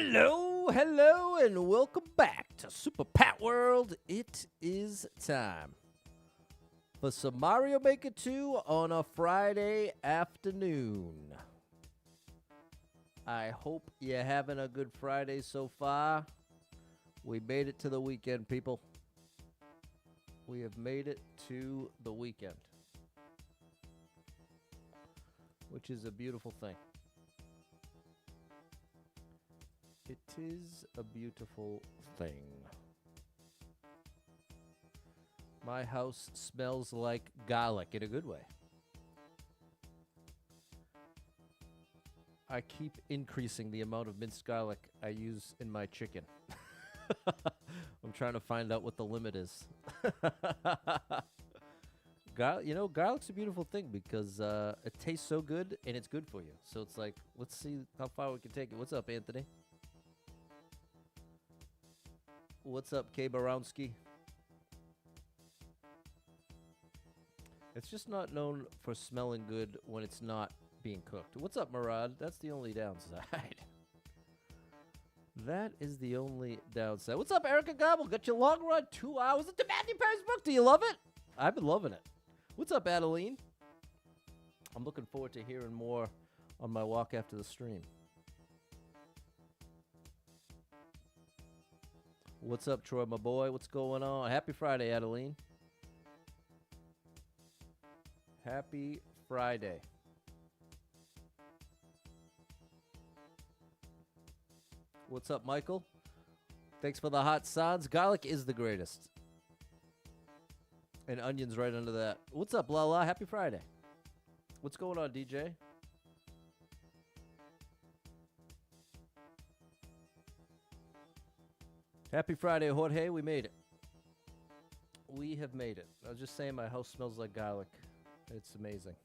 Hello, and welcome back to Super Pat World. It is time for some Mario Maker 2 on a Friday afternoon. I hope you're having a good Friday so far. We made it to the weekend, people. We have made it to the weekend, which is a beautiful thing. It is a beautiful thing. My house smells like garlic in a good way. I keep increasing the amount of minced garlic I use in my chicken. I'm trying to find out what the limit is. Garlic's a beautiful thing because it tastes so good and it's good for you. So it's like, let's see how far we can take it. What's up, Anthony? What's up, K. Borowski? It's just not known for smelling good when it's not being cooked. What's up, Murad? That's the only downside. That is the only downside. What's up, Erica Gobble? Got your long run 2 hours into Matthew Perry's book. Do you love it? I've been loving it. What's up, Adeline? I'm looking forward to hearing more on my walk after the stream. What's up, Troy, my boy? What's going on? Happy Friday, Adeline. Happy Friday. What's up, Michael? Thanks for the hot sods. Garlic is the greatest. And onions right under that. What's up, Lala? Happy Friday. What's going on, DJ? Happy Friday, Jorge. We made it. We have made it. I was just saying my house smells like garlic. It's amazing.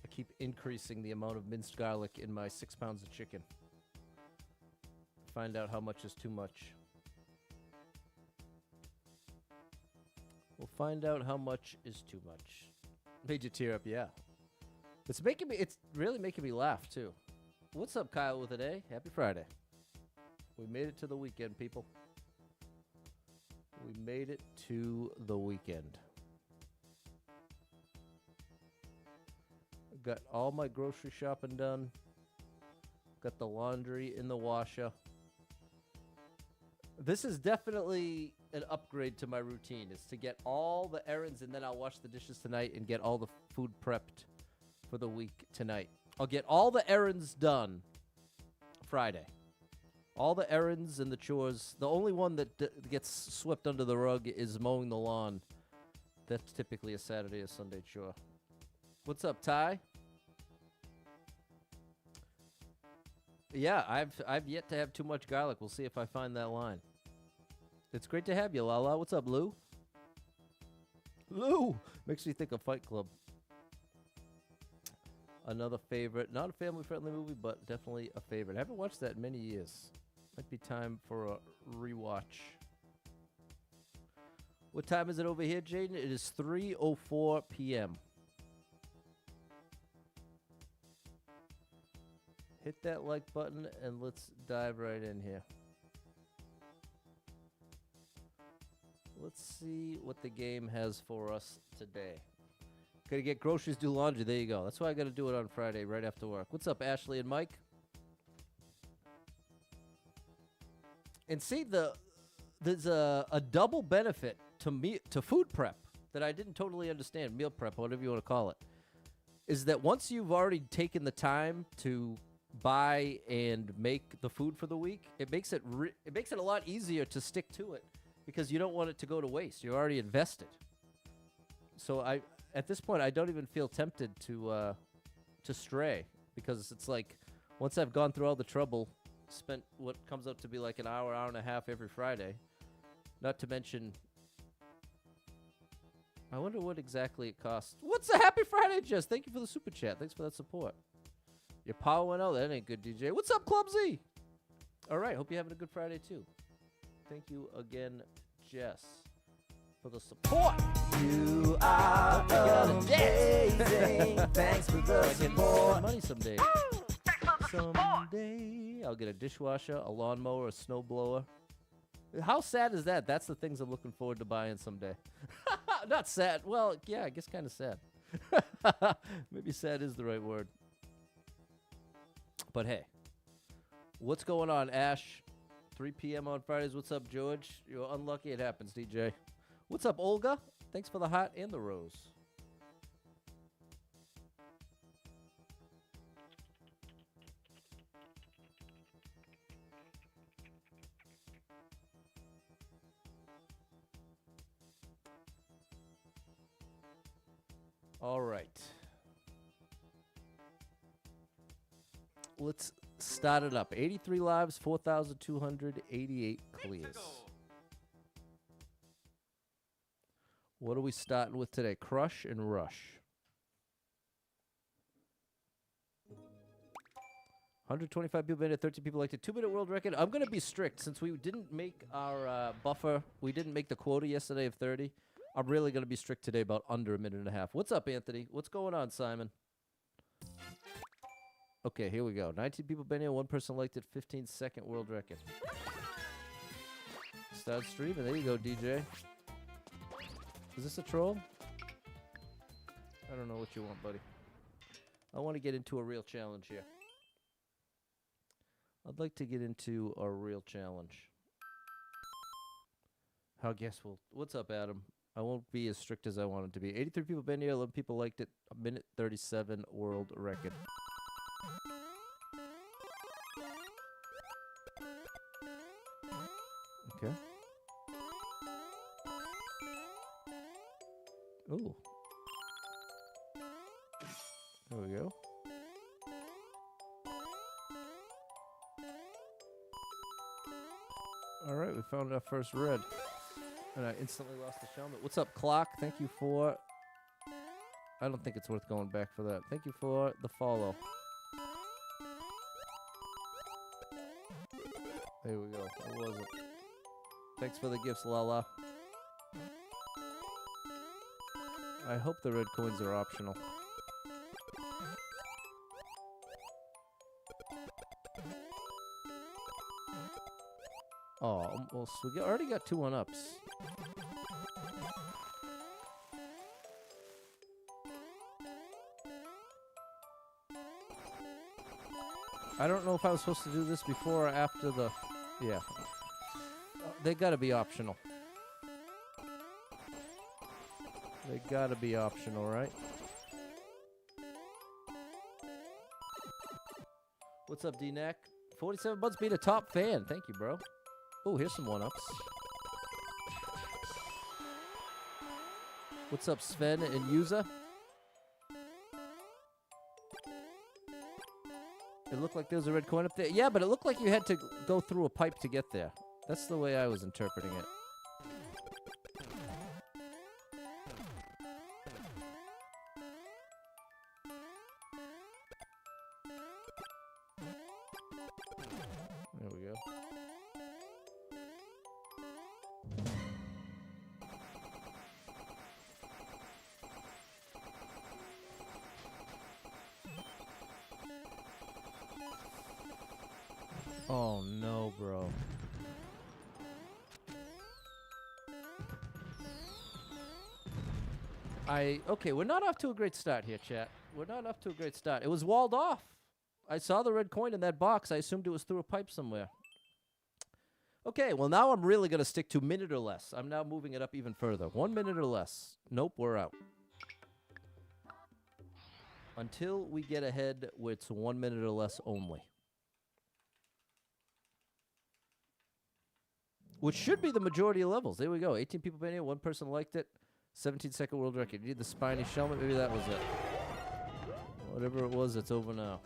I keep increasing the amount of minced garlic in my 6 pounds of chicken. Find out how much is too much. We'll find out how much is too much. Made you tear up, yeah. It's really making me laugh, too. What's up, Kyle, with it, eh? Happy Friday. We made it to the weekend, people. We made it to the weekend. Got all my grocery shopping done. Got the laundry in the washer. This is definitely an upgrade to my routine. Is to get all the errands and then I'll wash the dishes tonight and get all the food prepped for the week tonight. I'll get all the errands done Friday. All the errands and the chores. The only one that gets swept under the rug is mowing the lawn. That's typically a Saturday or Sunday chore. What's up, Ty? Yeah, I've yet to have too much garlic. We'll see if I find that line. It's great to have you, Lala. What's up, Lou? Lou! Makes me think of Fight Club. Another favorite. Not a family-friendly movie, but definitely a favorite. I haven't watched that in many years. Might be time for a rewatch. What time is it over here, Jaden? It is 3:04 p.m. Hit that like button and let's dive right in here. Let's see what the game has for us today. Gotta get groceries, do laundry. There you go. That's why I gotta do it on Friday right after work. What's up, Ashley and Mike? And see, there's a double benefit to food prep that I didn't totally understand. Meal prep, whatever you want to call it, is that once you've already taken the time to buy and make the food for the week, it makes it a lot easier to stick to it because you don't want it to go to waste. You're already invested. So at this point, I don't even feel tempted to stray because it's like once I've gone through all the trouble, spent what comes up to be like an hour and a half every Friday, not to mention, I wonder what exactly it costs. What's a happy Friday, Jess? Thank you for the super chat. Thanks for that support. Your power went out. That ain't good, DJ. What's up, Club Z? All right. Hope you're having a good Friday, too. Thank you again, Jess, for the support. You are amazing. Thanks for the support. Money someday. Thanks for the someday. I'll get a dishwasher, a lawnmower, a snowblower. How sad is that? That's the things I'm looking forward to buying someday. Not sad. Well, yeah, I guess kind of sad. Maybe sad is the right word. But hey, what's going on, Ash? 3 p.m. on Fridays. What's up, George? You're unlucky. It happens, DJ. What's up, Olga? Thanks for the heart and the rose. All right. Let's start it up. 83 lives, 4,288 clears. What are we starting with today? Crush and Rush. 125 people made it, 13 people liked it. 2-minute world record. I'm going to be strict since we didn't make our buffer. We didn't make the quota yesterday of 30. I'm really going to be strict today about under a minute and a half. What's up, Anthony? What's going on, Simon? Okay, here we go. 19 people been here. 1 person liked it. 15-second world record. Start streaming. There you go, DJ. Is this a troll? I don't know what you want, buddy. I want to get into a real challenge here. I'd like to get into a real challenge. I guess we'll... What's up, Adam? I won't be as strict as I want it to be. 83 people been here. 11 people liked it. A minute 37 world record. Okay. Ooh. There we go. All right, we found our first red. And I instantly lost the helmet. What's up, Clock? Thank you for... I don't think it's worth going back for that. Thank you for the follow. There we go. What was it? Thanks for the gifts, Lala. I hope the red coins are optional. Oh, almost. We already got 2 1-ups. I don't know if I was supposed to do this before or after the... Yeah. They gotta be optional. They gotta be optional, right? What's up, D-Neck? 47 months being a top fan. Thank you, bro. Oh, here's some 1-ups. What's up, Sven and Yuza? It looked like there was a red coin up there. Yeah, but it looked like you had to go through a pipe to get there. That's the way I was interpreting it. There we go. Oh no, bro. Okay, we're not off to a great start here, chat. We're not off to a great start. It was walled off. I saw the red coin in that box. I assumed it was through a pipe somewhere. Okay, well now I'm really going to stick to minute or less. I'm now moving it up even further. 1 minute or less. Nope, we're out. Until we get ahead, it's 1 minute or less only. Which should be the majority of levels. There we go. 18 people been here. 1 person liked it. 17-second world record. You need the spiny helmet. Maybe that was it. Whatever it was, it's over now.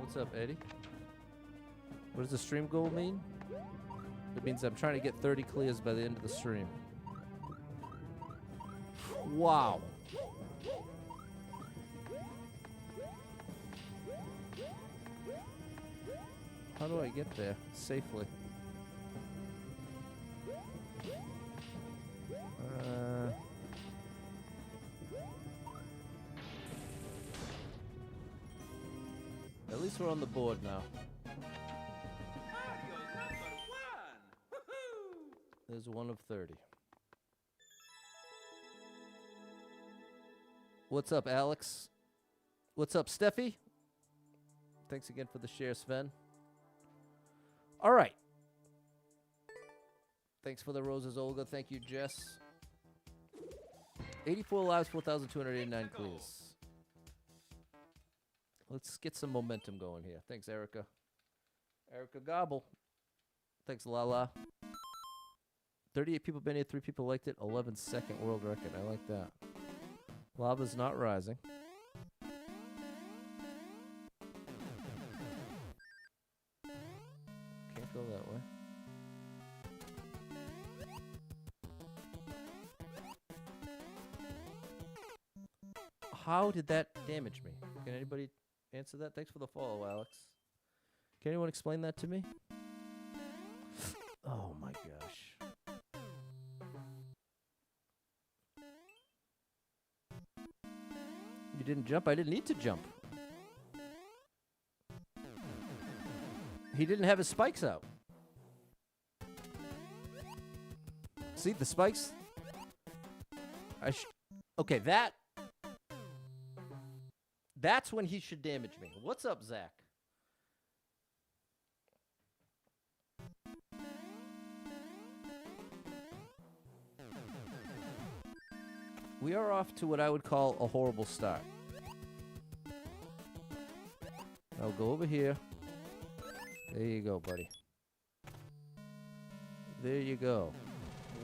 What's up, Eddie? What does the stream goal mean? It means I'm trying to get 30 clears by the end of the stream. Wow. How do I get there safely? At least we're on the board now. There's 1 of 30. What's up, Alex? What's up, Steffi? Thanks again for the share, Sven. All right. Thanks for the roses, Olga. Thank you, Jess. 84 lives, 4,289 clears. Let's get some momentum going here. Thanks, Erica. Erica Gobble. Thanks, Lala. 38 people been here, 3 people liked it. 11-second world record. I like that. Lava's not rising. Can't go that way. How did that damage me? Can anybody answer that? Thanks for the follow, Alex. Can anyone explain that to me? Oh my gosh. You didn't jump? I didn't need to jump. He didn't have his spikes out. See, the spikes? Okay, that's when he should damage me. What's up, Zach? We are off to what I would call a horrible start. I'll go over here. There you go, buddy. There you go.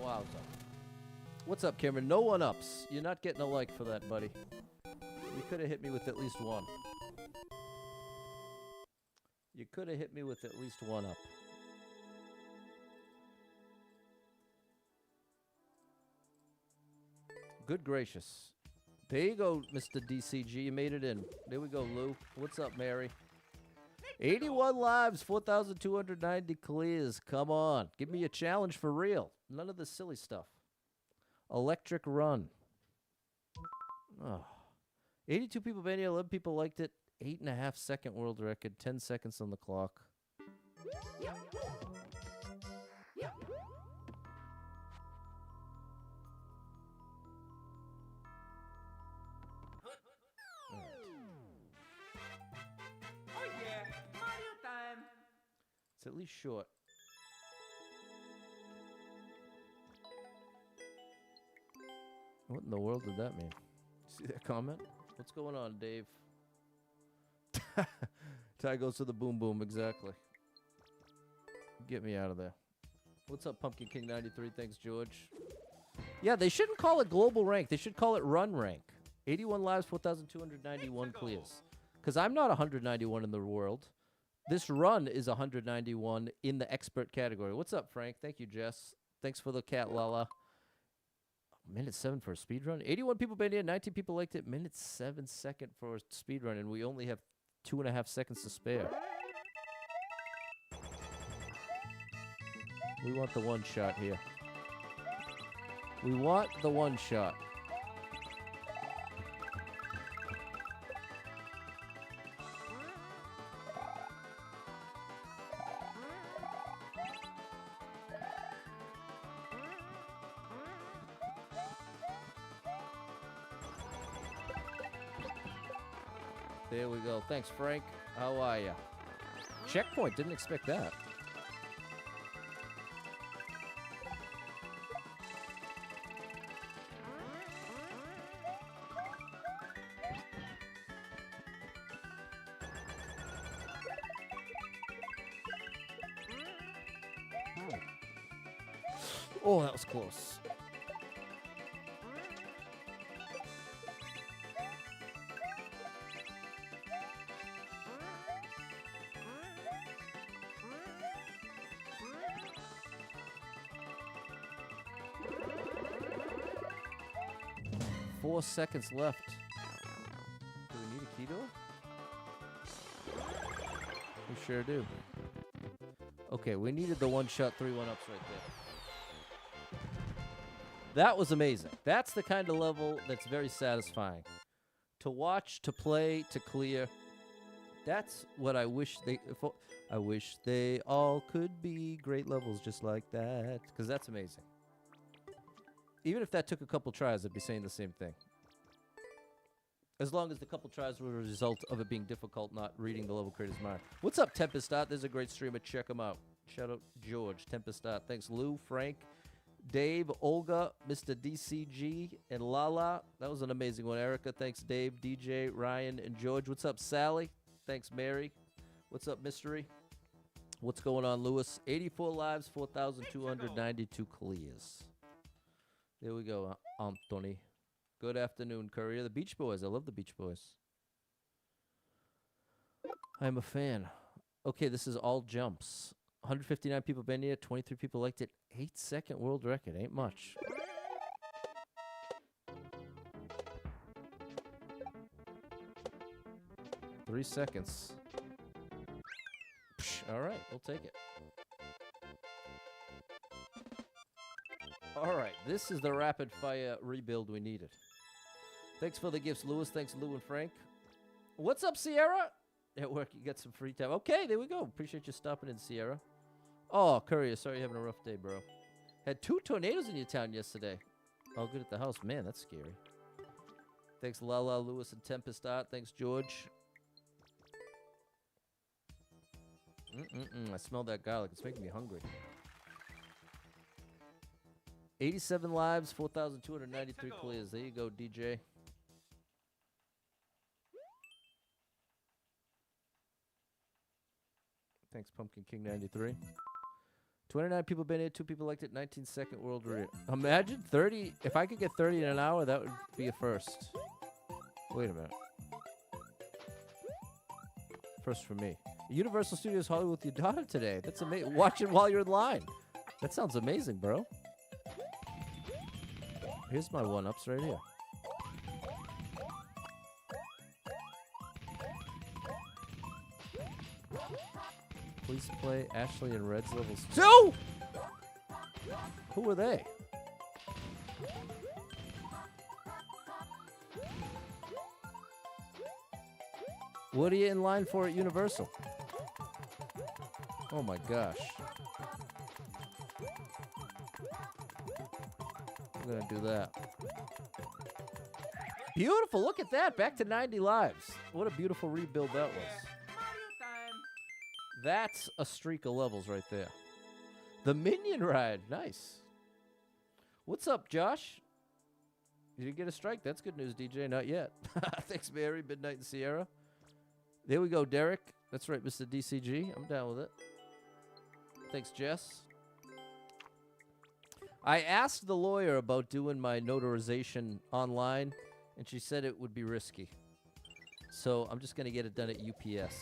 Wowza. What's up, Cameron? No one-ups. You're not getting a like for that, buddy. You could have hit me with at least one. You could have hit me with at least one up. Good gracious. There you go, Mr. DCG. You made it in. There we go, Lou. What's up, Mary? 81 lives, 4,290 clears. Come on. Give me a challenge for real. None of this silly stuff. Electric Run. Oh. 82 people been here, 11 people liked it. 8.5-second world record, 10 seconds on the clock. Oh yeah, Mario time. It's at least short. What in the world did that mean? See that comment? What's going on, Dave? Ty goes to the boom boom, exactly. Get me out of there. What's up, Pumpkin King 93? Thanks, George. Yeah, they shouldn't call it global rank. They should call it run rank. 81 lives, 4,291 clears. Because I'm not 191 in the world. This run is 191 in the expert category. What's up, Frank? Thank you, Jess. Thanks for the cat, Lala. Minute 7 for a speed run. 81 people been here, 19 people liked it. Minute 7-second for a speed run, and we only have 2.5 seconds to spare. We want the one shot here. We want the one shot. There we go. Thanks, Frank. How are ya? Checkpoint. Didn't expect that. Oh, that was close. 4 seconds left. Do we need a key door? We sure do. Okay, we needed the one-shot 3-1-ups right there. That was amazing. That's the kind of level that's very satisfying. To watch, to play, to clear. That's what I wish they... I wish they all could be great levels just like that. Because that's amazing. Even if that took a couple tries, I'd be saying the same thing. As long as the couple tries were a result of it being difficult, not reading the level creator's mind. What's up, Tempestot? There's a great streamer. Check him out. Shout out George, Tempestot. Thanks, Lou, Frank, Dave, Olga, Mr. DCG, and Lala. That was an amazing one. Erica, thanks, Dave, DJ, Ryan, and George. What's up, Sally? Thanks, Mary. What's up, Mystery? What's going on, Lewis? 84 lives, 4,292 clears. There we go, Anthony. Good afternoon, Courier. The Beach Boys. I love the Beach Boys. I'm a fan. Okay, this is all jumps. 159 people been here. 23 people liked it. 8-second world record. Ain't much. Three seconds. Psh, all right, we'll take it. All right, this is the rapid fire rebuild we needed. Thanks for the gifts, Lewis. Thanks, Lou and Frank. What's up, Sierra? At work, you get some free time. Okay, there we go. Appreciate you stopping in, Sierra. Oh, Courier, sorry you're having a rough day, bro. Had 2 tornadoes in your town yesterday. All good at the house. Man, that's scary. Thanks, Lala, Lewis, and Tempestot. Thanks, George. I smell that garlic. It's making me hungry. 87 lives, 4,293 clears. There you go, DJ. Thanks, Pumpkin King 93. 29 people been here, 2 people liked it, 19-second world record. Imagine 30. If I could get 30 in an hour, that would be a first. Wait a minute. First for me. Universal Studios Hollywood with your daughter today. That's amazing. Watch it while you're in line. That sounds amazing, bro. Here's my one-ups right here. Please play Ashley and Red's levels 2! Who are they? What are you in line for at Universal? Oh my gosh. I'm gonna do that. Beautiful, look at that. Back to 90 lives. What a beautiful rebuild that was. That's a streak of levels right there. The Minion Ride, nice. What's up, Josh? You didn't get a strike? That's good news, DJ. Not yet. Thanks, Mary, Midnight, and Sierra. There we go, Derek. That's right, Mr. DCG. I'm down with it. Thanks, Jess. I asked the lawyer about doing my notarization online, and she said it would be risky. So I'm just going to get it done at UPS.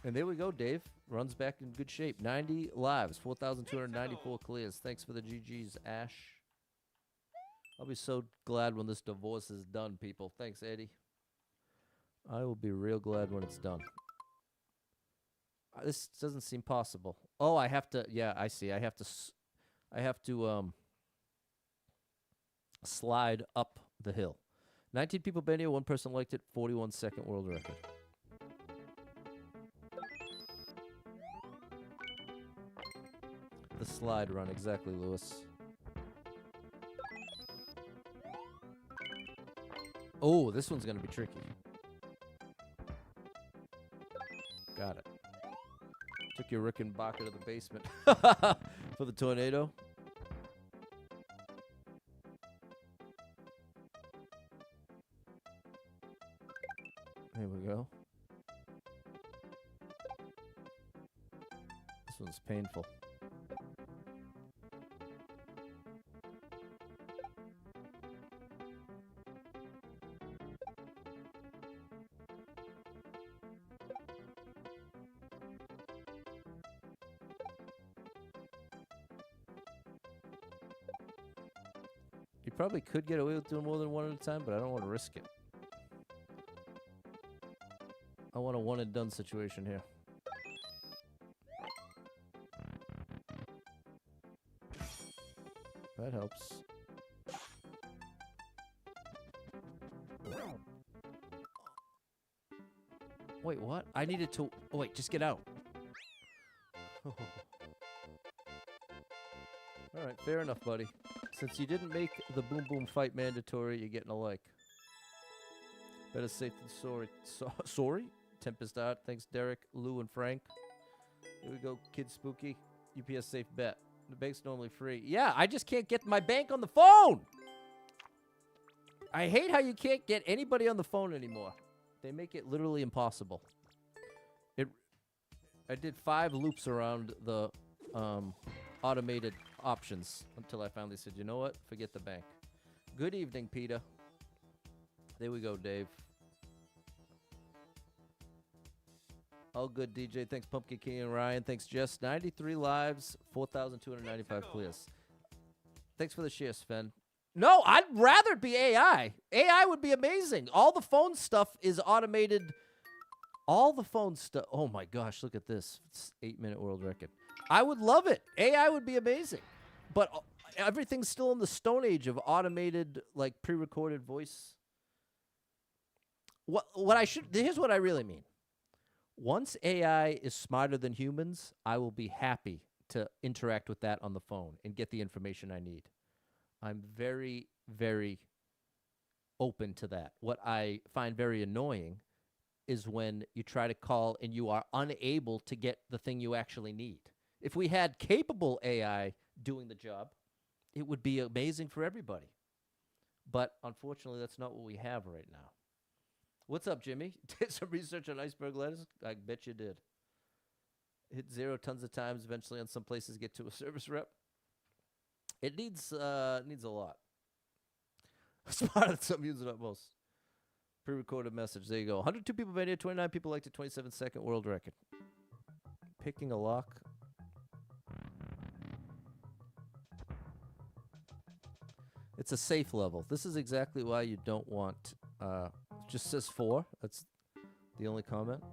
And there we go, Dave. Runs back in good shape. 90 lives, 4,294 clears. Thanks for the GGs, Ash. I'll be so glad when this divorce is done, people. Thanks, Eddie. I will be real glad when it's done. This doesn't seem possible. Oh, I have to. Yeah, I see. I have to slide up the hill. 19 people been here. 1 person liked it. 41-second world record. The slide run, exactly, Lewis. Oh, this one's gonna be tricky. Got it. Took your Rickenbacker to the basement for the tornado. There we go. This one's painful. probably could get away with doing more than one at a time, but I don't want to risk it. I want a one and done situation here. That helps. Wait, what? I needed to... Oh, wait, just get out. All right, fair enough, buddy. Since you didn't make the boom boom fight mandatory, you're getting a like. Better safe than sorry. Sorry? Tempest Art. Thanks, Derek, Lou, and Frank. Here we go, Kid Spooky. UPS safe bet. The bank's normally free. Yeah, I just can't get my bank on the phone! I hate how you can't get anybody on the phone anymore. They make it literally impossible. I did 5 loops around the automated options until I finally said, you know what? Forget the bank. Good evening, Peter. There we go, Dave. All good, DJ. Thanks, Pumpkin King and Ryan. Thanks, Jess. 93 lives, 4,295 clears. Thanks for the share, Sven. No, I'd rather it be AI. AI would be amazing. All the phone stuff is automated. All the phone stuff. Oh, my gosh, look at this. It's 8-minute world record. I would love it. AI would be amazing. But everything's still in the Stone Age of automated, like, pre-recorded voice. Here's what I really mean. Once AI is smarter than humans, I will be happy to interact with that on the phone and get the information I need. I'm very, very open to that. What I find very annoying is when you try to call and you are unable to get the thing you actually need. If we had capable AI doing the job, it would be amazing for everybody. But unfortunately, that's not what we have right now. What's up, Jimmy? Did some research on iceberg lettuce? I bet you did. Hit 0 tons of times. Eventually, on some places, get to a service rep. It needs a lot. Smarter than some use it up most. Pre-recorded message. There you go. 102 people made it. 29 people liked it. 27-second world record. Picking a lock. It's a safe level. This is exactly why you don't want... just says 4. That's the only comment.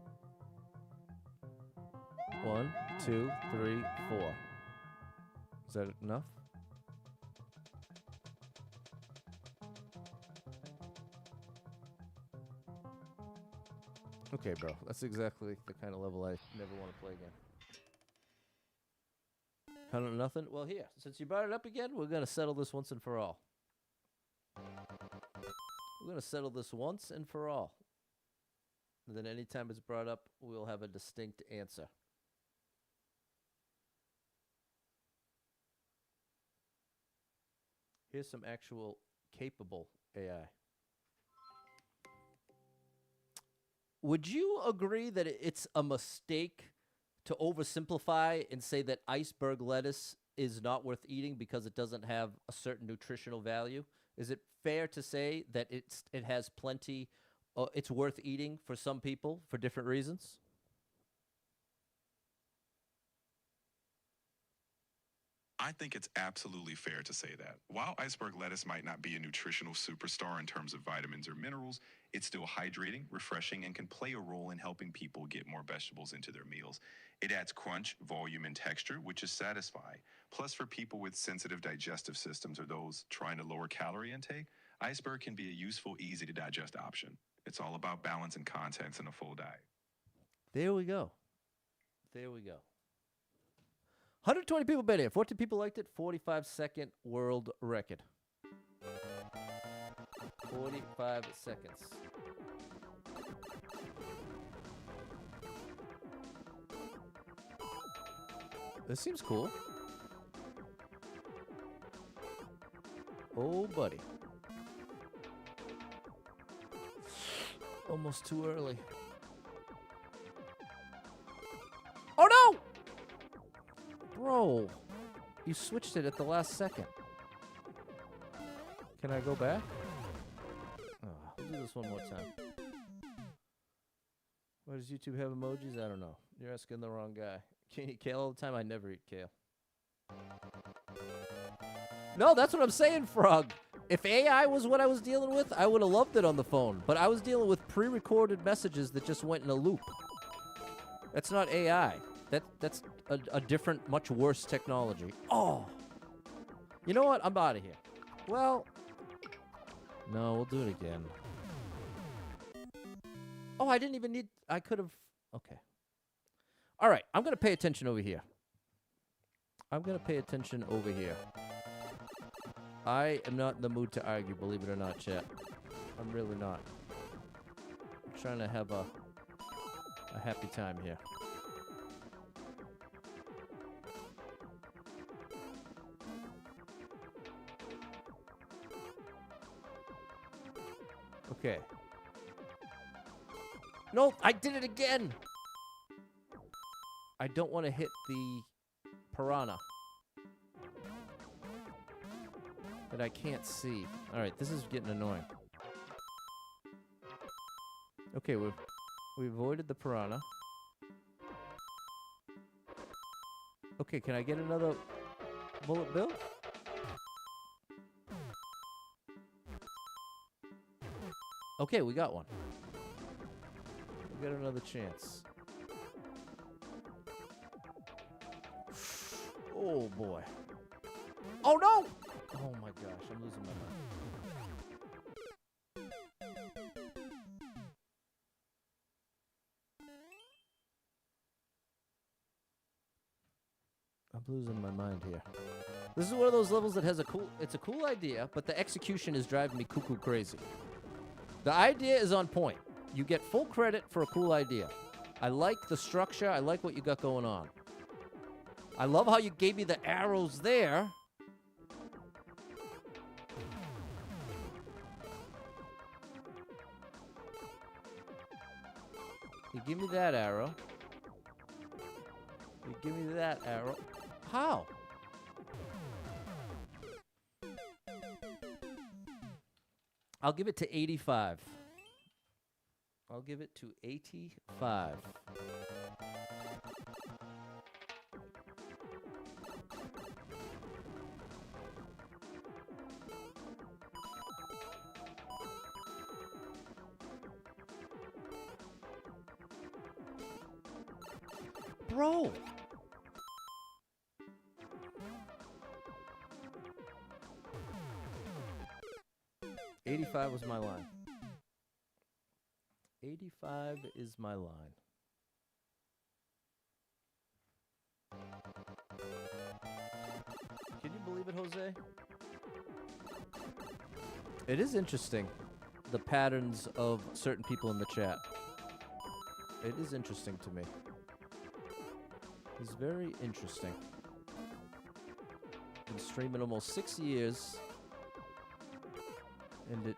1, 2, 3, 4. Is that enough? Okay, bro. That's exactly the kind of level I never want to play again. Kind of nothing? Well, here. Since you brought it up again, we're going to settle this once and for all. We're going to settle this once and for all. And then anytime it's brought up, we'll have a distinct answer. Here's some actual capable AI. Would you agree that it's a mistake to oversimplify and say that iceberg lettuce is not worth eating because it doesn't have a certain nutritional value? Is it fair to say that it has plenty, it's worth eating for some people for different reasons? I think it's absolutely fair to say that. While iceberg lettuce might not be a nutritional superstar in terms of vitamins or minerals, it's still hydrating, refreshing, and can play a role in helping people get more vegetables into their meals. It adds crunch, volume, and texture, which is satisfying. Plus, for people with sensitive digestive systems or those trying to lower calorie intake, iceberg can be a useful, easy-to-digest option. It's all about balance and contents in a full diet. There we go. There we go. 120 people been here. 14 people liked it. 45-second world record. 45 seconds. This seems cool. Oh, buddy. Almost too early. Oh, no! Bro, you switched it at the last second. Can I go back? Oh, we'll do this one more time. Why does YouTube have emojis? I don't know. You're asking the wrong guy. Can you eat kale all the time? I never eat kale. No, that's what I'm saying, Frog. If AI was what I was dealing with, I would have loved it on the phone. But I was dealing with pre-recorded messages that just went in a loop. That's not AI. That's a different, much worse technology. Oh. You know what? I'm out of here. Well, no, we'll do it again. Oh, I didn't even need... I could have... Okay. All right, I'm going to pay attention over here. I'm going to pay attention over here. I am not in the mood to argue, believe it or not, chat. I'm really not. I'm trying to have a happy time here. Okay. No, I did it again! I don't want to hit the piranha that I can't see. All right, this is getting annoying. Okay, we avoided the piranha. Okay, can I get another bullet bill? Okay, we got one. We got another chance. Oh boy. Oh no! Oh my gosh, I'm losing my mind. I'm losing my mind here. This is one of those levels that has it's a cool idea, but the execution is driving me cuckoo crazy. The idea is on point. You get full credit for a cool idea. I like the structure. I like what you got going on. I love how you gave me the arrows there. You give me that arrow. You give me that arrow. How? I'll give it to 85. I'll give it to 85. Bro! $85 was my line. 85 is my line. Can you believe it, Jose? It is interesting, the patterns of certain people in the chat. It is interesting to me. It's very interesting. Been streaming almost 6 years, and it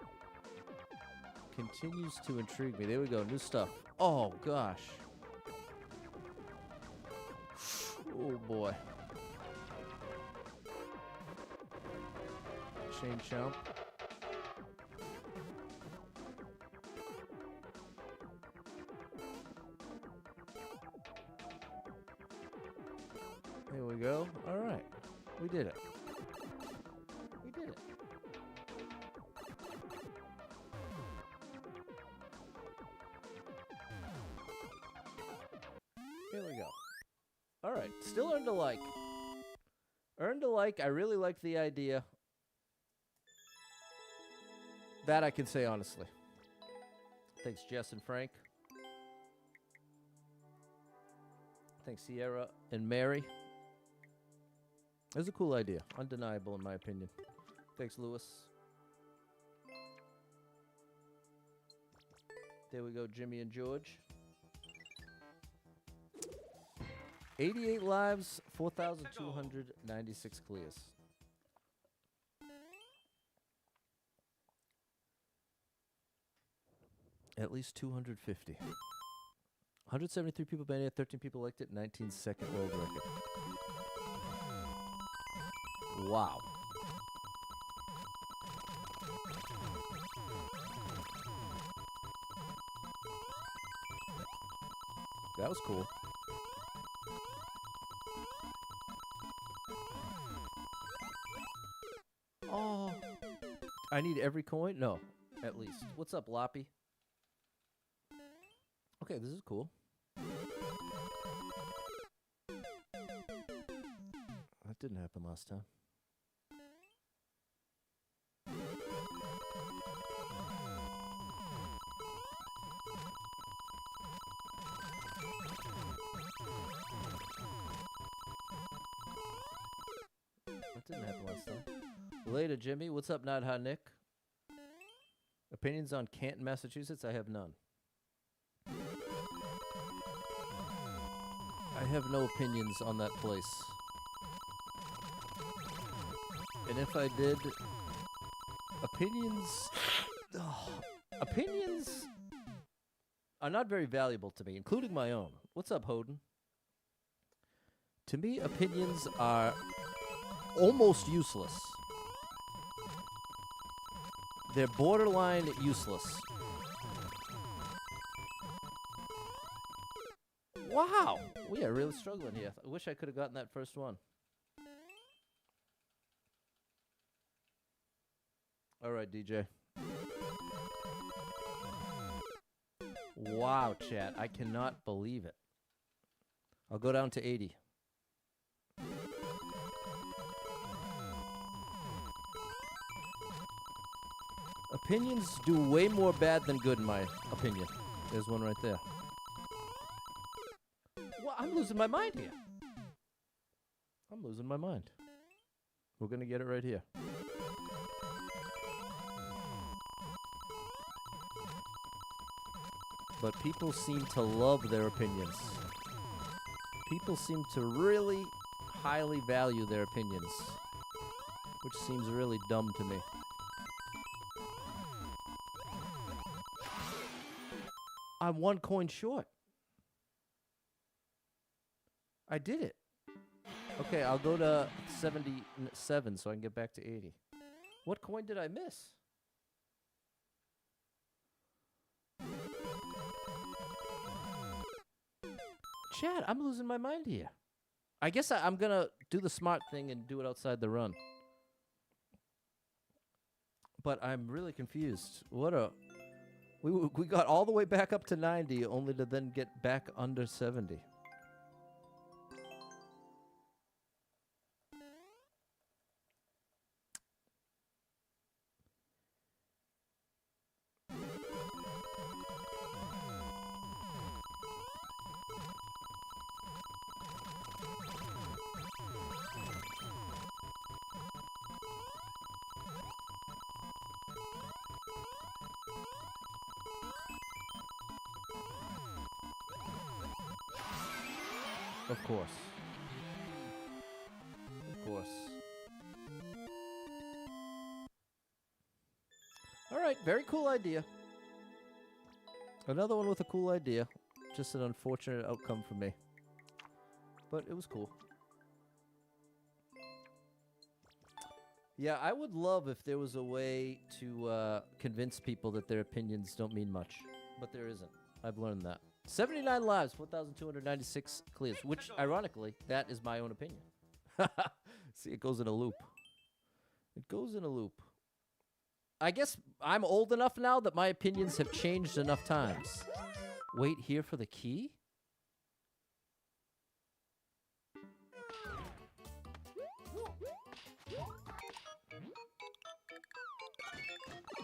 continues to intrigue me. There we go, new stuff. Oh gosh. Oh boy. Chain chomp. There we go. All right. We did it. We did it. Here we go. All right. Still earned a like. Earned a like. I really like the idea. That I can say honestly. Thanks, Jess and Frank. Thanks, Sierra and Mary. It was a cool idea. Undeniable, in my opinion. Thanks, Lewis. There we go, Jimmy and George. 88 lives, 4,296 clears. At least 250. 173 people banned it, 13 people liked it, 19-second world record. Wow. That was cool. I need every coin? No, at least. What's up, Loppy? Okay, this is cool. That didn't happen last time. That didn't happen last time. Later, Jimmy. What's up, Not Hot Nick? Opinions on Canton, Massachusetts? I have none. I have no opinions on that place. And if I did, opinions are not very valuable to me, including my own. What's up, Hoden? To me, opinions are almost useless. They're borderline useless. Wow, we are really struggling here. I wish I could have gotten that first one. All right, DJ. Wow, chat. I cannot believe it. I'll go down to 80. Opinions do way more bad than good, in my opinion. There's one right there. Well, I'm losing my mind here. I'm losing my mind. We're going to get it right here. But people seem to love their opinions. People seem to really highly value their opinions, which seems really dumb to me. I'm one coin short. I did it. Okay, I'll go to 77 so I can get back to 80. What coin did I miss? Chad, I'm losing my mind here. I guess I'm going to do the smart thing and do it outside the run. But I'm really confused. What a... We got all the way back up to 90, only to then get back under 70. Of course. Of course. All right, very cool idea. Another one with a cool idea. Just an unfortunate outcome for me. But it was cool. Yeah, I would love if there was a way to convince people that their opinions don't mean much. But there isn't. I've learned that. 79 lives, 4,296 clears, which, ironically, that is my own opinion. See, it goes in a loop. It goes in a loop. I guess I'm old enough now that my opinions have changed enough times. Wait here for the key?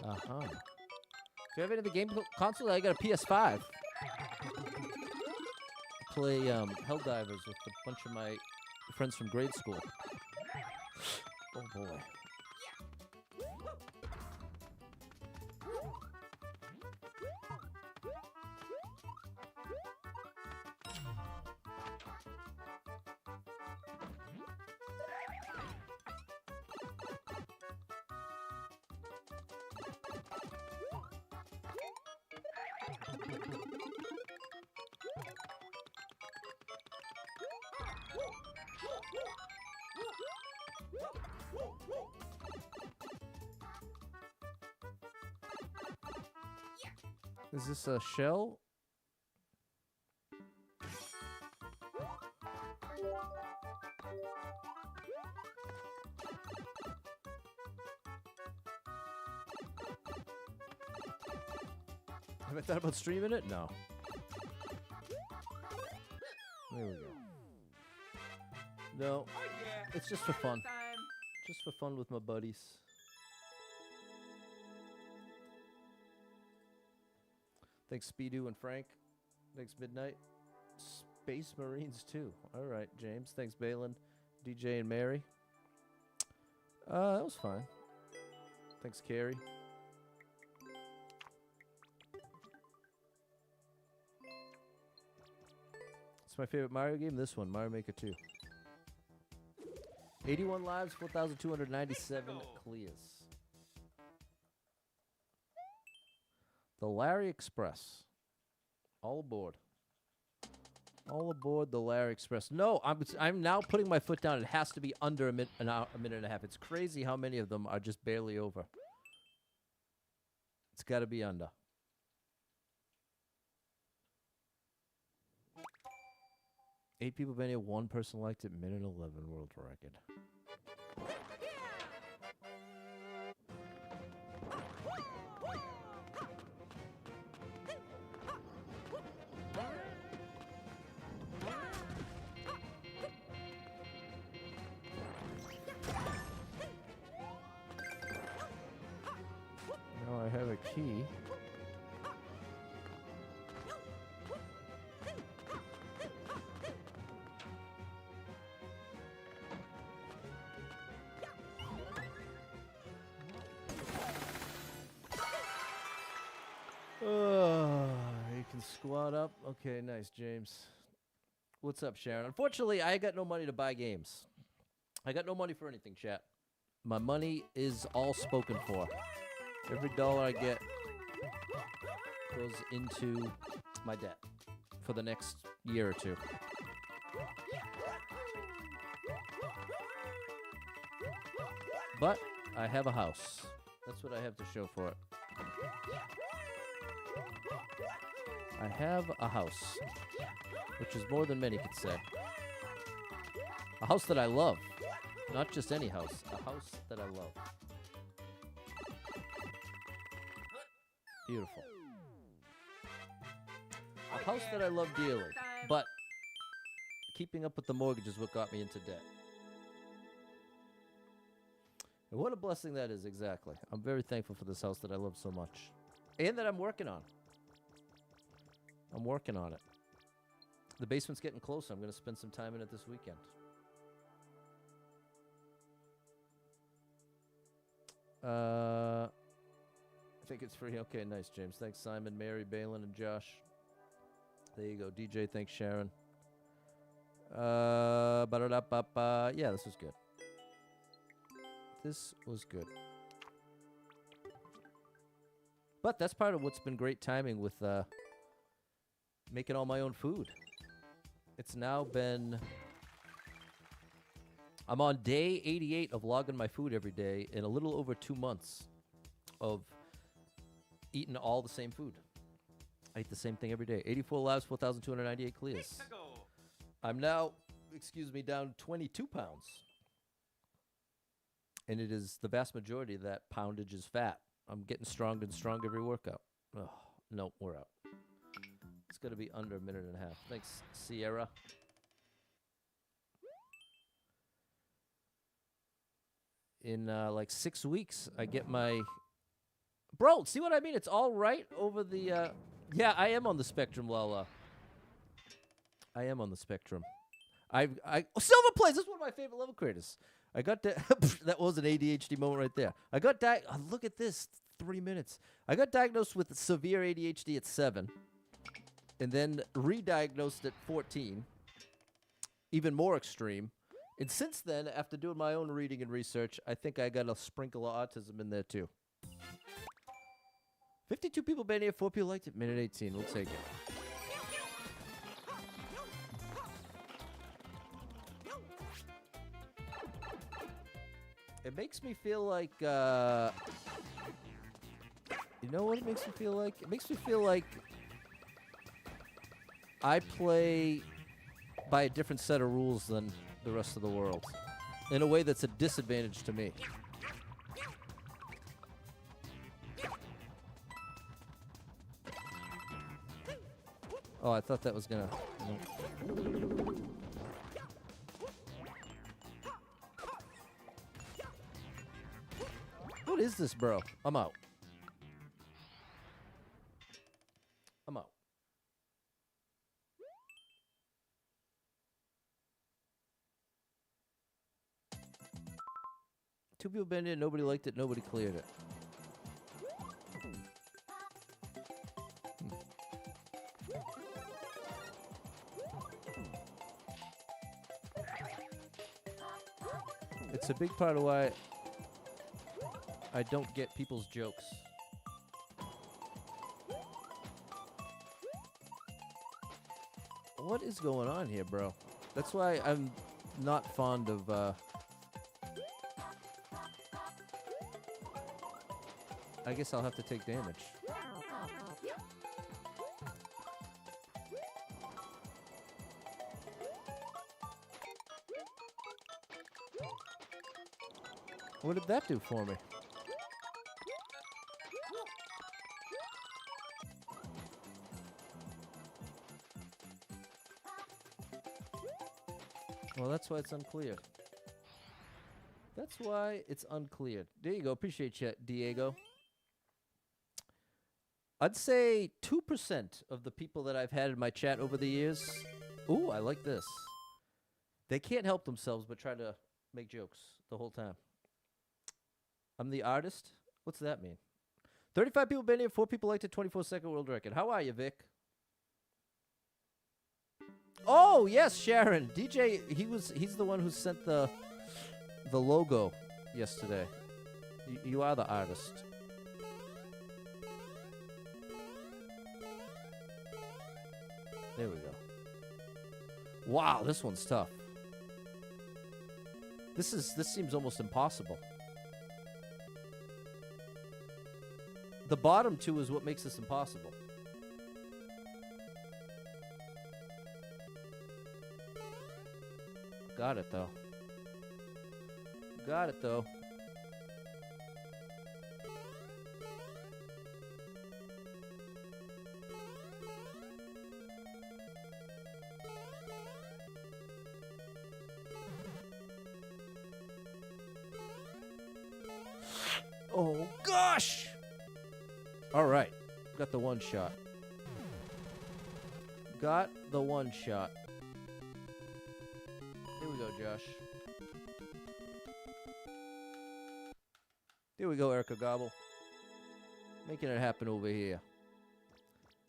Uh-huh. Do you have any of the game console? I got a PS5. Play Helldivers with a bunch of my friends from grade school. Oh boy. Is this a shell? Have I thought about streaming it? No. There we go. No, Oh yeah. it's just for fun. Time. Just for fun with my buddies. Thanks, Speedo and Frank. Thanks, Midnight. Space Marines, too. All right, James. Thanks, Balin, DJ, and Mary. That was fine. Thanks, Carrie. It's my favorite Mario game. This one, Mario Maker 2. 81 lives, 4,297 clears. The Larry Express. All aboard. All aboard the Larry Express. No, I'm now putting my foot down. It has to be under a minute and a half. It's crazy how many of them are just barely over. It's got to be under. Eight people been here. One person liked it. Minute 11 world record. Now I have a key. You can squat up. Okay, nice, James. What's up, Sharon? Unfortunately, I got no money to buy games. I got no money for anything, chat. My money is all spoken for. Every dollar I get goes into my debt for the next year or two. But I have a house. That's what I have to show for it. I have a house, which is more than many could say. A house that I love. Not just any house. A house that I love. Beautiful. A house that I love dearly. But keeping up with the mortgage is what got me into debt. And what a blessing that is, exactly. I'm very thankful for this house that I love so much. And that I'm working on. I'm working on it. The basement's getting closer. I'm going to spend some time in it this weekend. I think it's free. Okay, nice, James. Thanks, Simon, Mary, Balin, and Josh. There you go. DJ, thanks, Sharon. Ba-da-da-ba-ba. Yeah, this was good. This was good. But that's part of what's been great timing with making all my own food. It's now been... I'm on day 88 of logging my food every day in a little over 2 months of eating all the same food. I eat the same thing every day. 84 lives, 4,298 clears. I'm now, down 22 pounds. And it is the vast majority of that poundage is fat. I'm getting stronger and stronger every workout. Oh, no, we're out. It's got to be under a minute and a half. Thanks, Sierra. In like 6 weeks, I get my... Bro, see what I mean? It's all right over the... Yeah, I am on the spectrum, Lala. I am on the spectrum. Oh, Silver Plays! This is one of my favorite level creators. I got that was an ADHD moment right there. I got look at this, 3 minutes. I got diagnosed with severe ADHD at 7, and then re-diagnosed at 14, even more extreme. And since then, after doing my own reading and research, I think I got a sprinkle of autism in there too. 52 people been here, 4 people liked it. Minute 18, we'll take it. It makes me feel like, you know what it makes me feel like? It makes me feel like I play by a different set of rules than the rest of the world. In a way that's a disadvantage to me. Oh, I thought that was gonna. What is this, bro? I'm out. I'm out. Two people been in, nobody liked it, nobody cleared it. It's a big part of why I don't get people's jokes. What is going on here, bro? That's why I'm not fond of, I guess I'll have to take damage. What did that do for me? Well, that's why it's unclear. That's why it's unclear. There you go. Appreciate you, Diego. I'd say 2% of the people that I've had in my chat over the years. Ooh, I like this. They can't help themselves but try to make jokes the whole time. I'm the artist? What's that mean? 35 people been here, 4 people liked it, 24-second world record. How are you, Vic? Oh, yes, Sharon. DJ, he's the one who sent the logo yesterday. You are the artist. There we go. Wow, this one's tough. This seems almost impossible. The bottom two is what makes this impossible. Got it, though. Got it, though. Oh, gosh! All right. Got the one shot. Got the one shot. Here we go, Josh. Here we go, Erica Gobble. Making it happen over here.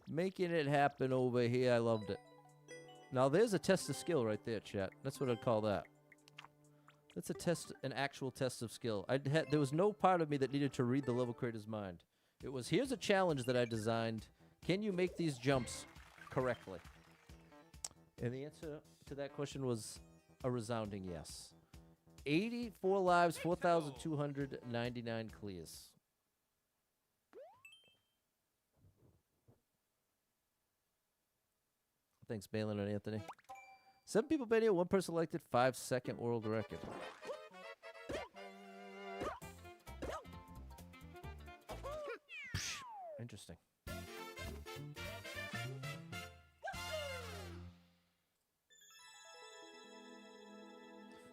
Making it happen over here. I loved it. Now, there's a test of skill right there, chat. That's what I'd call that. That's a test, an actual test of skill. There was no part of me that needed to read the level creator's mind. It was, here's a challenge that I designed. Can you make these jumps correctly? And the answer to that question was a resounding yes. 84 lives, 4,299 clears. Thanks, Balin and Anthony. 7 people been here, 1 person liked it, 5-second world record. Interesting.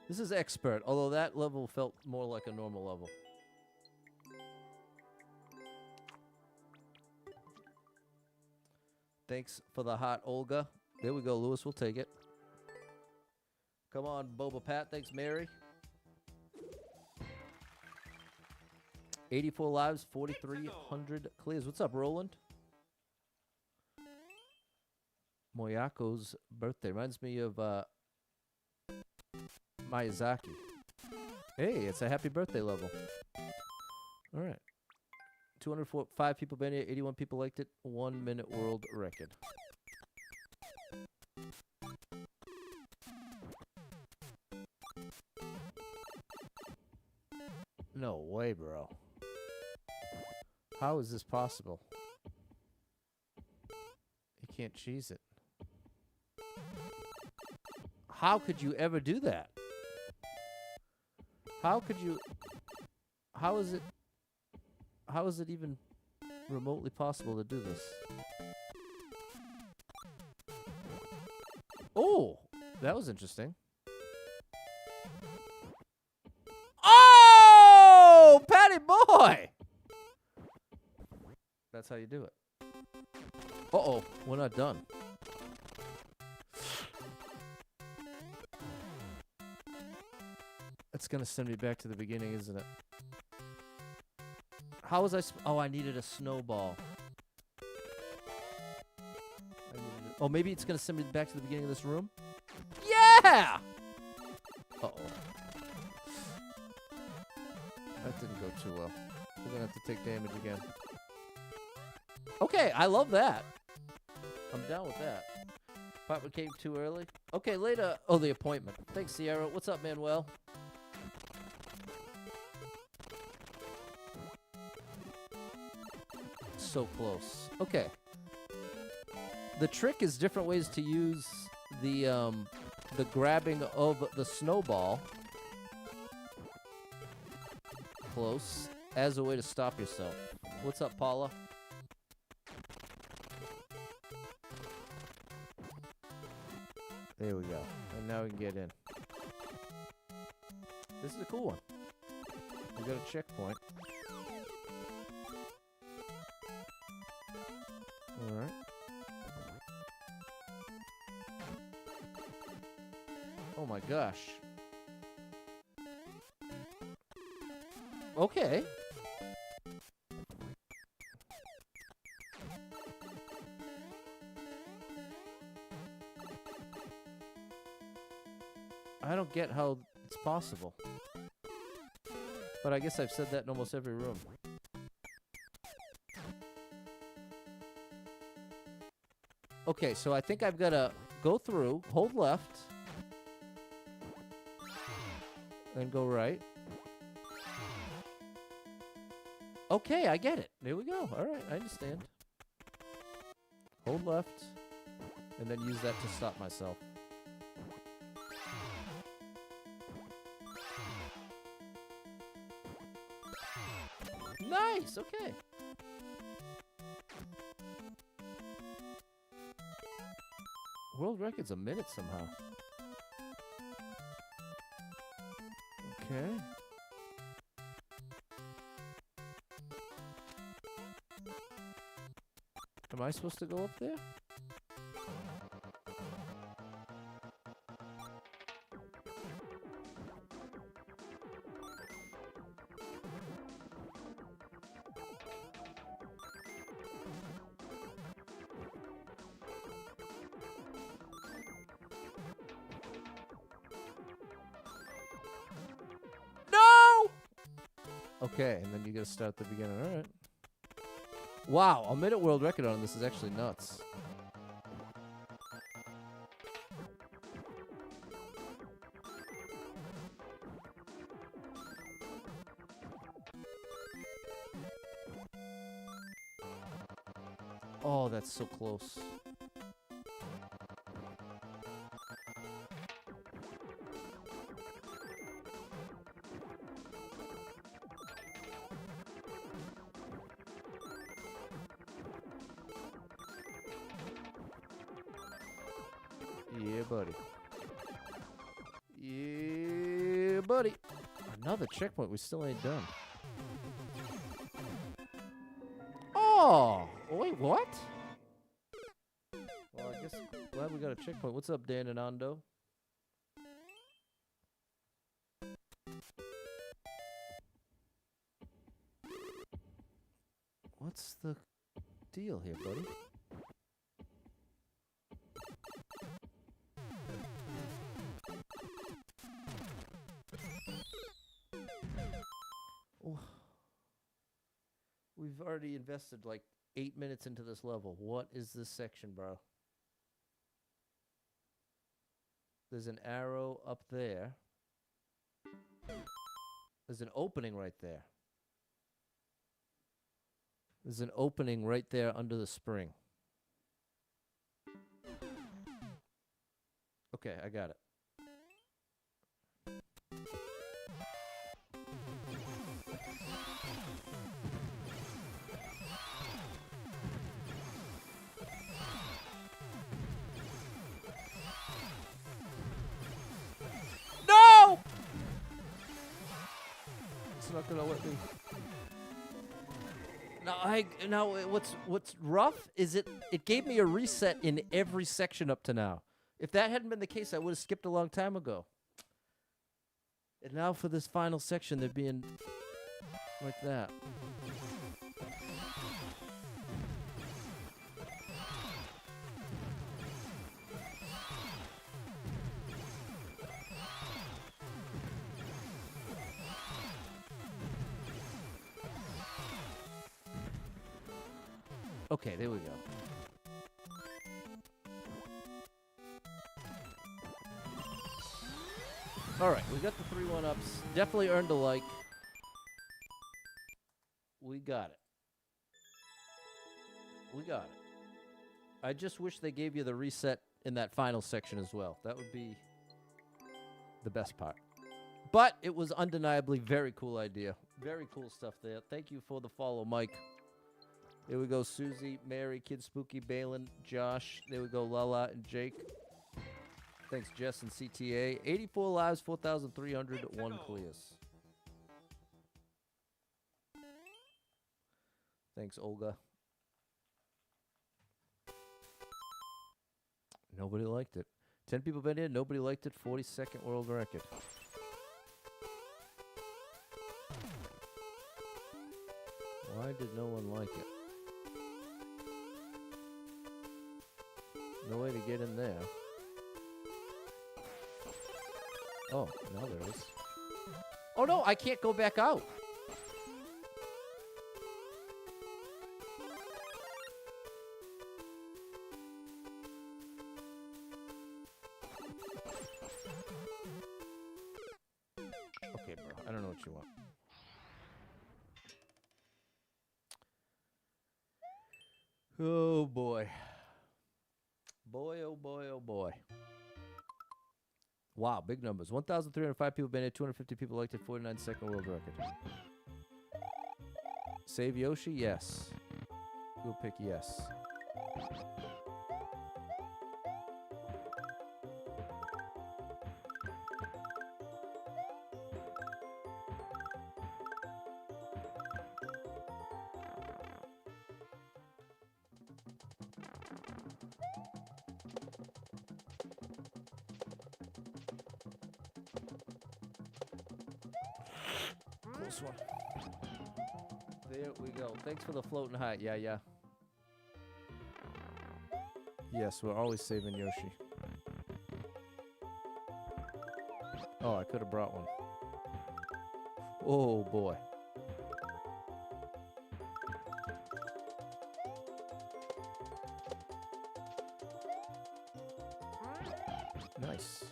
This is expert, although that level felt more like a normal level. Thanks for the hot Olga. There we go, Lewis. We'll take it. Come on, Boba Pat. Thanks, Mary. 84 lives, 4,300 clears. What's up, Roland? Moyako's birthday reminds me of Miyazaki. Hey, it's a happy birthday level. All right. 205 people been here, 81 people liked it. 1 minute world record. No way, bro. How is this possible? You can't cheese it. How could you ever do that? How could you... How is it even remotely possible to do this? That was interesting. Oh, Patty boy! That's how you do it. Uh-oh, we're not done. That's gonna send me back to the beginning, isn't it? How was I? Oh, I needed a snowball. Oh, maybe it's gonna send me back to the beginning of this room. Yeah. Uh-oh. That didn't go too well. We're gonna have to take damage again. Okay, I love that. I'm down with that. Apartment came too early. Okay, later. Oh, the appointment. Thanks, Sierra. What's up, Manuel? So close. Okay. The trick is different ways to use the grabbing of the snowball. Close. As a way to stop yourself. What's up, Paula? There we go. And now we can get in. This is a cool one. We got a checkpoint. Alright. Oh my gosh. Okay. I don't get how it's possible. But I guess I've said that in almost every room. Okay, so I think I've got to go through, hold left, and go right. Okay, I get it. There we go. All right, I understand. Hold left, and then use that to stop myself. Nice, okay. World record's a minute somehow. Okay. Am I supposed to go up there? Okay, and then you gotta start at the beginning. All right. Wow, a minute world record on this is actually nuts. Oh, that's so close. Yeah, buddy. Yeah, buddy. Another checkpoint. We still ain't done. Oh, wait, what? Well, I guess glad we got a checkpoint. What's up, Dan and Ando? What's the deal here, buddy? We've already invested like 8 minutes into this level. What is this section, bro? There's an arrow up there. There's an opening right there. There's an opening right there under the spring. Okay, I got it. not gonna let me. What's rough is it gave me a reset in every section up to now. If that hadn't been the case, I would have skipped a long time ago. And now for this final section, they're being like that. Okay, there we go. All right, we got the 3 1-ups. Definitely earned a like. We got it. We got it. I just wish they gave you the reset in that final section as well. That would be the best part. But it was undeniably very cool idea. Very cool stuff there. Thank you for the follow, Mike. There we go, Susie, Mary, Kid Spooky, Balin, Josh. There we go, Lala and Jake. Thanks, Jess and CTA. 84 lives, 4,300, 1 clears. Thanks, Olga. Nobody liked it. 10 people been in, nobody liked it. 42nd world record. Why did no one like it? No way to get in there. Oh, now there is. Oh no, I can't go back out. Okay, bro. I don't know what you want. Oh boy. Boy, oh boy, oh boy. Wow, big numbers. 1,305 people been here, 250 people liked it, 49-second world record. Save Yoshi? Yes. We'll pick yes. Close one. There we go. Thanks for the floating height. Yeah, yeah. Yes, we're always saving Yoshi. Oh, I could have brought one. Oh, boy. Nice.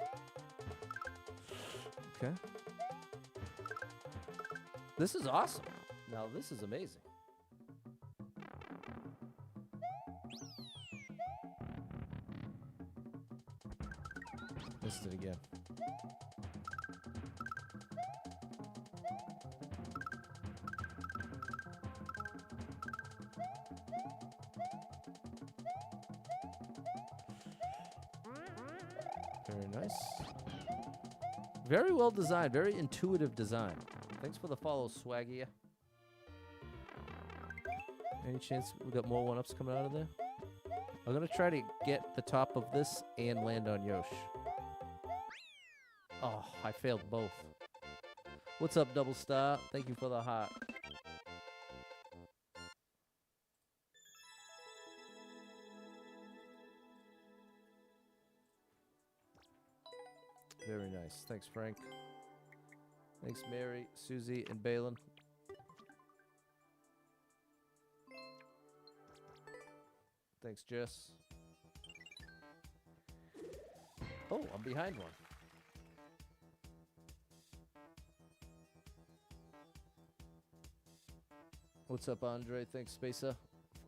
Okay. This is awesome. Now, this is amazing. Missed it again. Very nice. Very well designed. Very intuitive design. Thanks for the follow, Swaggy. Any chance we got more 1-ups coming out of there? I'm going to try to get the top of this and land on Yosh. Oh, I failed both. What's up, Double Star? Thank you for the heart. Very nice. Thanks, Frank. Thanks, Mary, Susie, and Balin. Thanks, Jess. Oh, I'm behind one. What's up, Andre? Thanks, Spacer.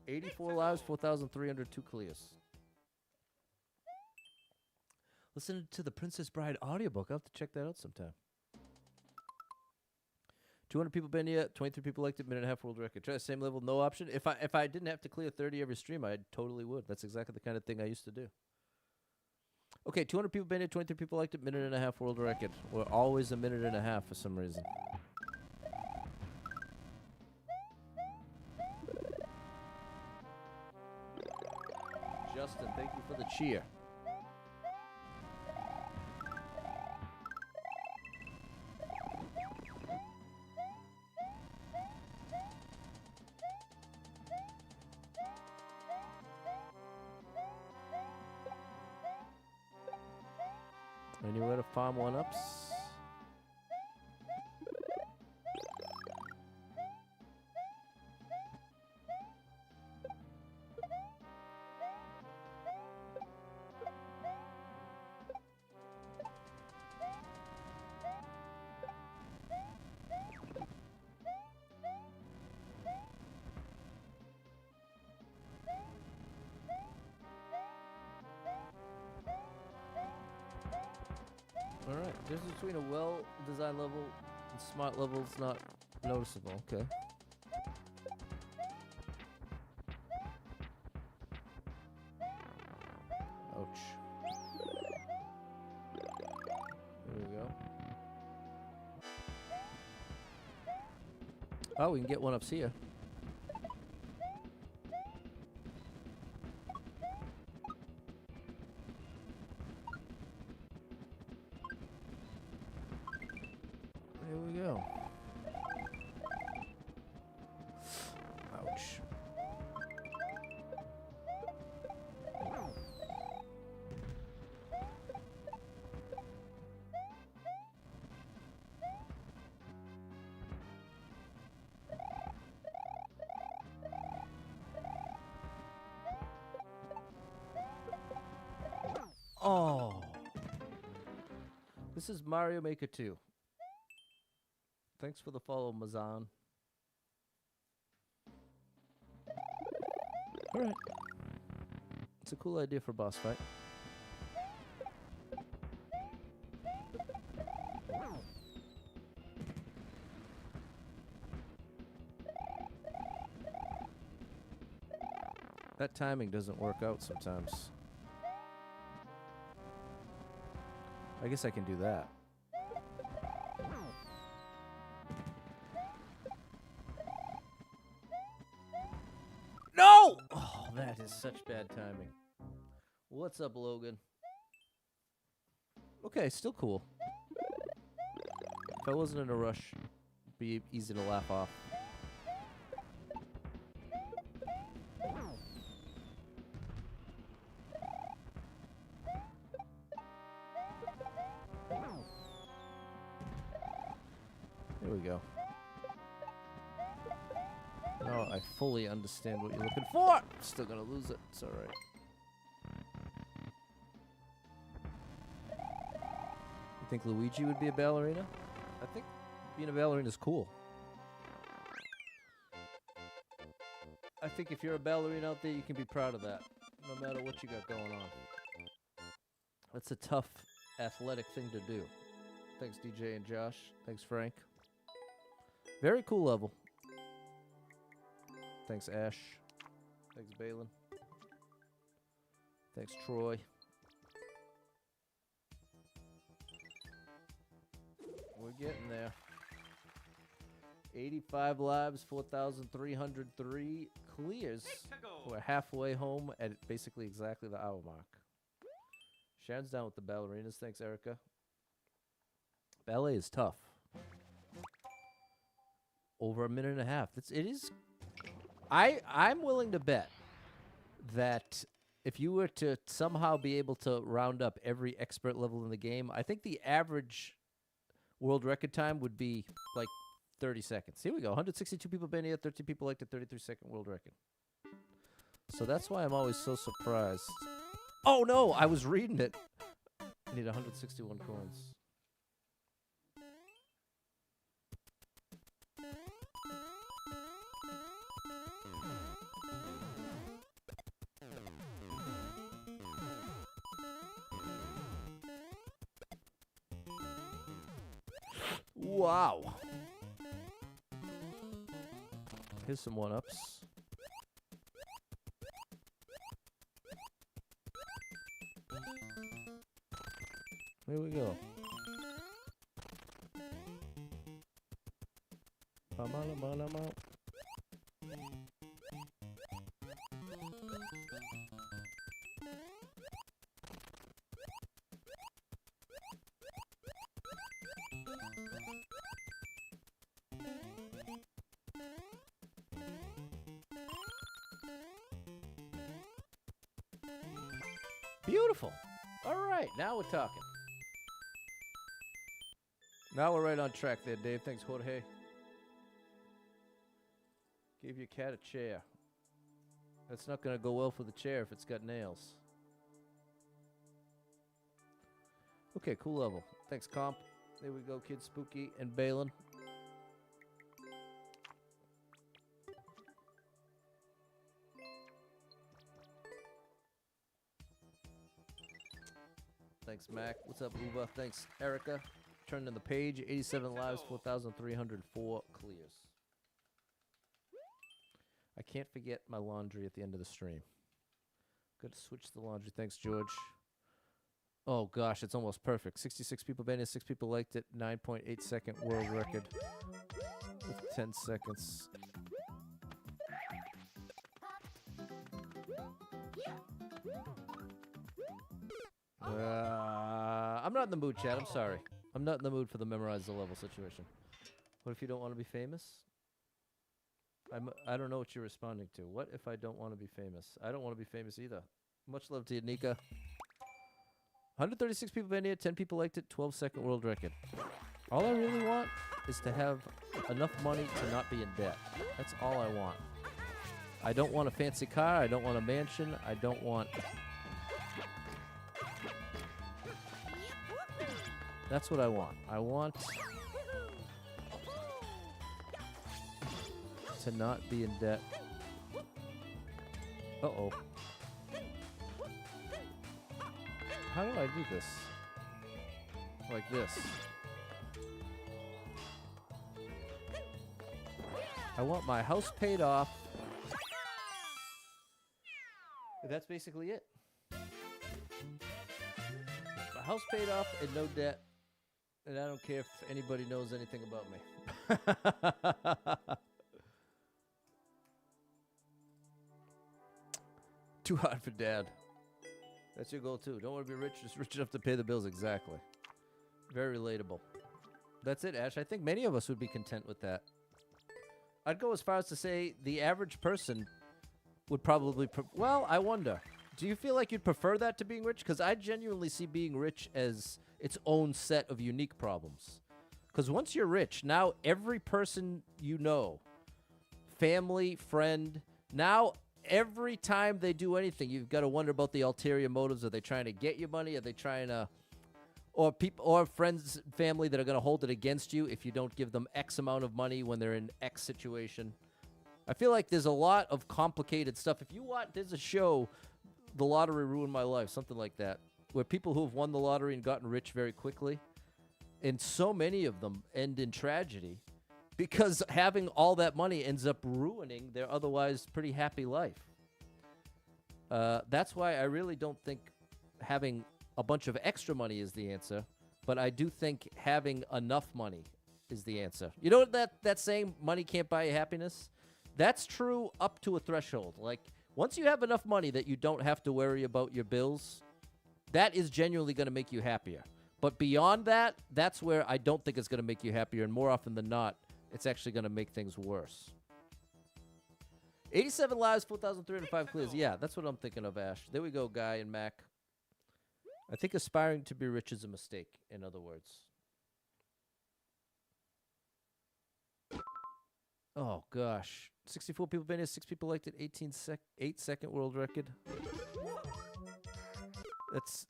84 lives, 4,302 clears. Listen to the Princess Bride audiobook. I'll have to check that out sometime. 200 people been here, 23 people liked it, minute and a half world record. Try the same level, no option. If I didn't have to clear 30 every stream, I totally would. That's exactly the kind of thing I used to do. Okay, 200 people been here, 23 people liked it, minute and a half world record. We're always a minute and a half for some reason. the cheer. Anywhere to farm one-ups? Alright, difference between a well-designed level and smart level is not noticeable. Okay. Ouch. There we go. Oh, we can get one-ups here. There we go. Ouch. Oh. This is Mario Maker 2. Thanks for the follow, Mazan. Alright. It's a cool idea for a boss fight. That timing doesn't work out sometimes. I guess I can do that. No! Oh, that is such bad timing. What's up, Logan? Okay, still cool. If I wasn't in a rush, it'd be easy to laugh off. There we go. Now I fully understand what you're looking for. Still gonna lose it. It's alright. You think Luigi would be a ballerina? I think being a ballerina is cool. I think if you're a ballerina out there, you can be proud of that, no matter what you got going on. That's a tough athletic thing to do. Thanks, DJ and Josh. Thanks, Frank. Very cool level. Thanks, Ash. Thanks, Balin. Thanks, Troy. We're getting there. 85 lives, 4,303 clears. We're halfway home at basically exactly the hour mark. Sharon's down with the ballerinas. Thanks, Erica. Ballet is tough. Over a minute and a half. It is. I'm willing to bet that if you were to somehow be able to round up every expert level in the game, I think the average world record time would be like 30 seconds. Here we go. 162 people been here, 13 people liked the 33-second world record. So that's why I'm always so surprised. Oh no, I was reading it. I need 161 coins. Wow. Here's some one-ups. Here we go. Beautiful. All right, now we're talking. Now we're right on track there, Dave. Thanks, Jorge. Give your cat a chair. That's not going to go well for the chair if it's got nails. Okay, cool level. Thanks, Comp. There we go, Kid Spooky and Balin. Thanks, Mac. What's up, Uva? Thanks, Erica. Turning in the page. 87 lives, 4,304 clears. I can't forget my laundry at the end of the stream. Got to switch the laundry. Thanks, George. Oh, gosh, it's almost perfect. 66 people banned it, 6 people liked it. 9.8 second world record with 10 seconds. I'm not in the mood, Chad. I'm sorry. I'm not in the mood for the memorize the level situation. What if you don't want to be famous? I don't know what you're responding to. What if I don't want to be famous? I don't want to be famous either. Much love to you, Nika. 136 people been here, 10 people liked it, 12-second world record. All I really want is to have enough money to not be in debt. That's all I want. I don't want a fancy car. I don't want a mansion. I don't want... That's what I want. I want to not be in debt. Uh-oh. How do I do this? Like this. I want my house paid off. That's basically it. My house paid off and no debt. And I don't care if anybody knows anything about me. Too hard for Dad. That's your goal, too. Don't want to be rich, just rich enough to pay the bills. Exactly. Very relatable. That's it, Ash. I think many of us would be content with that. I'd go as far as to say the average person would probably... well, I wonder. Do you feel like you'd prefer that to being rich? Because I genuinely see being rich as its own set of unique problems. Because once you're rich, now every person you know, family, friend, now... every time they do anything, you've got to wonder about the ulterior motives. Are they trying to get your money? Are they trying to, or people, or friends, family that are going to hold it against you if you don't give them X amount of money when they're in X situation? I feel like there's a lot of complicated stuff. If you watch, there's a show, The Lottery Ruined My Life, something like that, where people who have won the lottery and gotten rich very quickly, and so many of them end in tragedy. Because having all that money ends up ruining their otherwise pretty happy life. That's why I really don't think having a bunch of extra money is the answer, but I do think having enough money is the answer. You know that saying, money can't buy you happiness? That's true up to a threshold. Like, once you have enough money that you don't have to worry about your bills, that is genuinely going to make you happier. But beyond that, that's where I don't think it's going to make you happier, and more often than not, it's actually going to make things worse. 87 lives, 4,305 clears. Yeah, that's what I'm thinking of, Ash. There we go, Guy and Mac. I think aspiring to be rich is a mistake, in other words. Oh, gosh. 64 people been here, 6 people liked it, 8-second world record.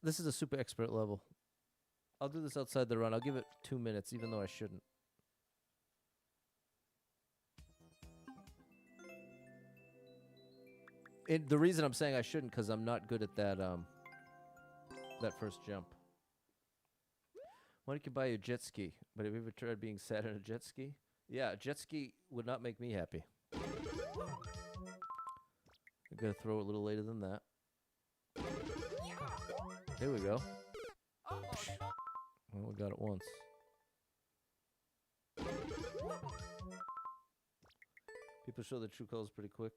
This is a super expert level. I'll do this outside the run. I'll give it 2 minutes, even though I shouldn't. And the reason I'm saying I shouldn't, because I'm not good at that that first jump. One can buy you a jet ski, but have you ever tried being sad on a jet ski? Yeah, a jet ski would not make me happy. I'm gonna throw it a little later than that. There we go. Well, we got it once. People show their true colors pretty quick.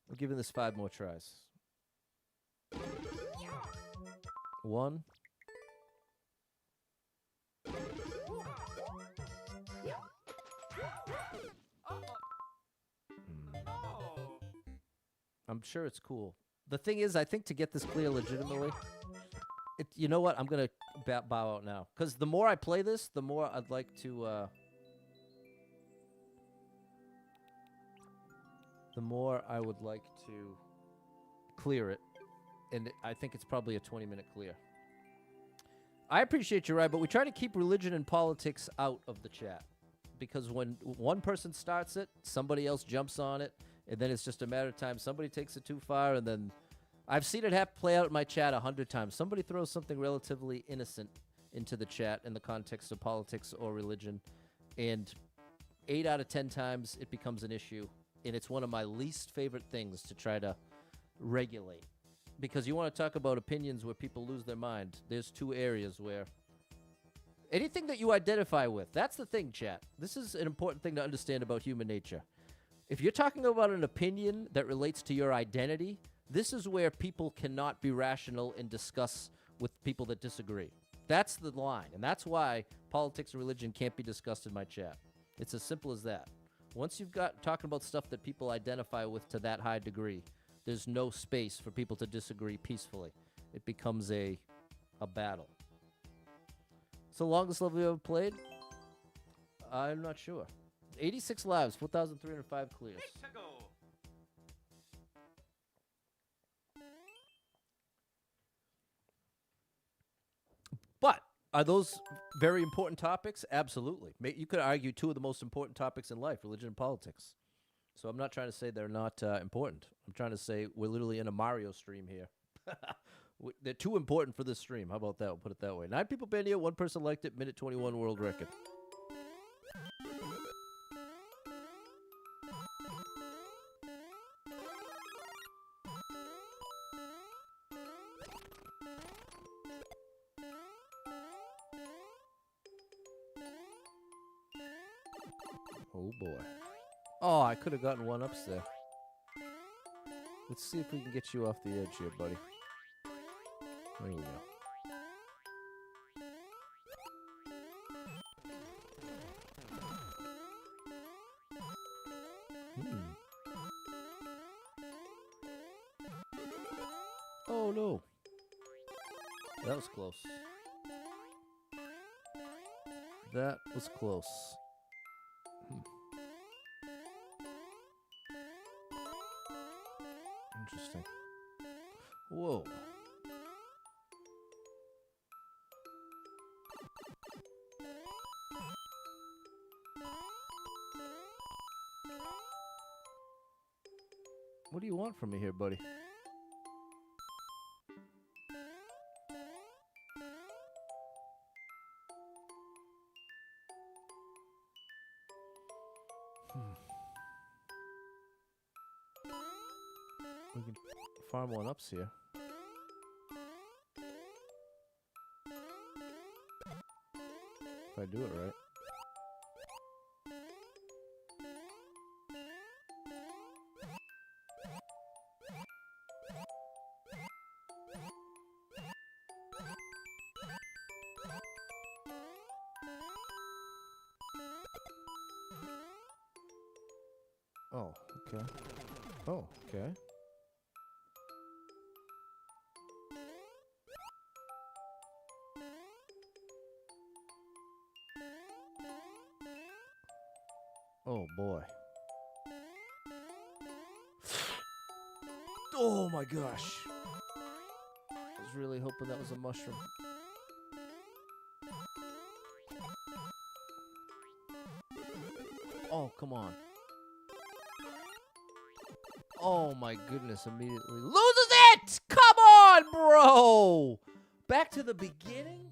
I'm giving this 5 more tries. 1. I'm sure it's cool. The thing is, I think to get this clear legitimately, you know what? I'm gonna bow out now because the more I play this, the more I'd like to. The more I would like to clear it, and I think it's probably a 20-minute clear. I appreciate you, right, but we try to keep religion and politics out of the chat because when one person starts it, somebody else jumps on it, and then it's just a matter of time. Somebody takes it too far, and then I've seen it play out in my chat 100 times. Somebody throws something relatively innocent into the chat in the context of politics or religion, and 8 out of 10 times it becomes an issue, and it's one of my least favorite things to try to regulate. Because you want to talk about opinions where people lose their mind. There's 2 areas where anything that you identify with, that's the thing, chat. This is an important thing to understand about human nature. If you're talking about an opinion that relates to your identity, this is where people cannot be rational and discuss with people that disagree. That's the line, and that's why politics and religion can't be discussed in my chat. It's as simple as that. Once you've got talking about stuff that people identify with to that high degree, there's no space for people to disagree peacefully. It becomes a battle. It's the longest level you ever played? I'm not sure. 86 lives, 4,305 clears. To go. But are those very important topics? Absolutely. You could argue 2 of the most important topics in life, religion and politics. So I'm not trying to say they're not important. I'm trying to say we're literally in a Mario stream here. They're too important for this stream. How about that? We'll put it that way. 9 people been here. 1 person liked it. Minute 21 world record. Oh, boy. Oh, I could have gotten 1-ups there. Let's see if we can get you off the edge here, buddy. There we go. Oh, no. That was close. That was close. Interesting. Whoa. What do you want from me here, buddy? We can farm 1-ups here. If I do it right. Oh, okay. Oh, okay. Oh, boy. Oh, my gosh. I was really hoping that was a mushroom. Oh, come on. Oh, my goodness. Immediately loses it! Come on, bro! Back to the beginning?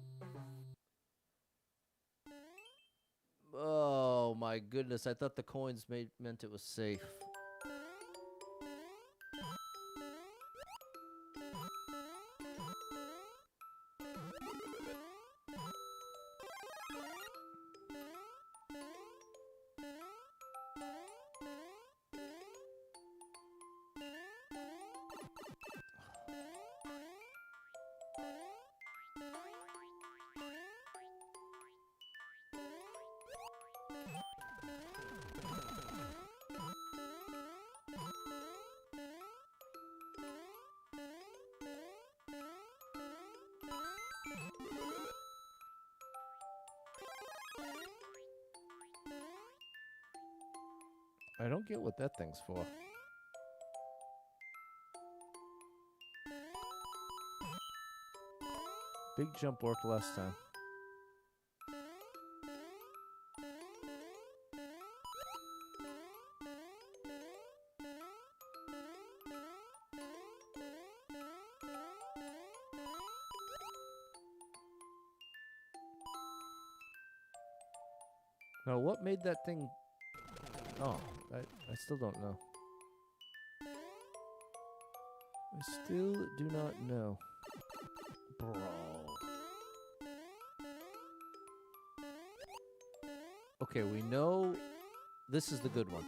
Oh, my goodness. I thought the coins meant it was safe. I don't get what that thing's for. Big jump worked last time. Now, what made that thing... Oh, I still don't know. I still do not know. Bro. Okay, we know this is the good one.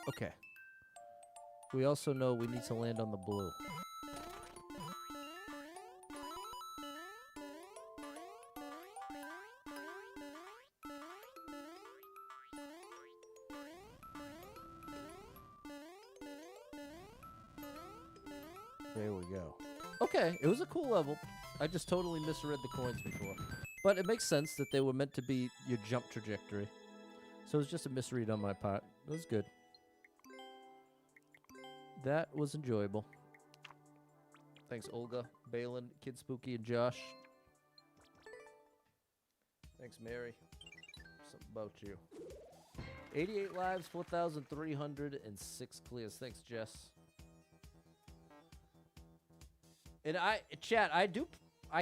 Okay. We also know we need to land on the blue. There we go. Okay, it was a cool level. I just totally misread the coins before. But it makes sense that they were meant to be your jump trajectory. So it was just a misread on my part. It was good. That was enjoyable. Thanks, Olga, Balin, Kid Spooky, and Josh. Thanks, Mary. Something about you. 88 lives, 4,306 clears. Thanks, Jess. And chat, I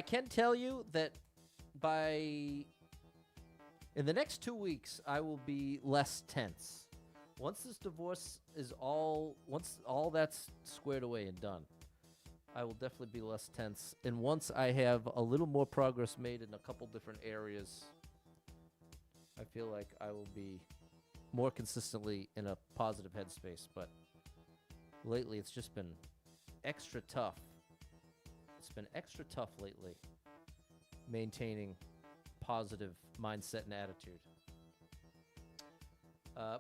can tell you that in the next 2 weeks, I will be less tense. Once this divorce is once all that's squared away and done, I will definitely be less tense. And once I have a little more progress made in a couple different areas, I feel like I will be more consistently in a positive headspace. But lately, it's just been extra tough. It's been extra tough lately maintaining positive mindset and attitude.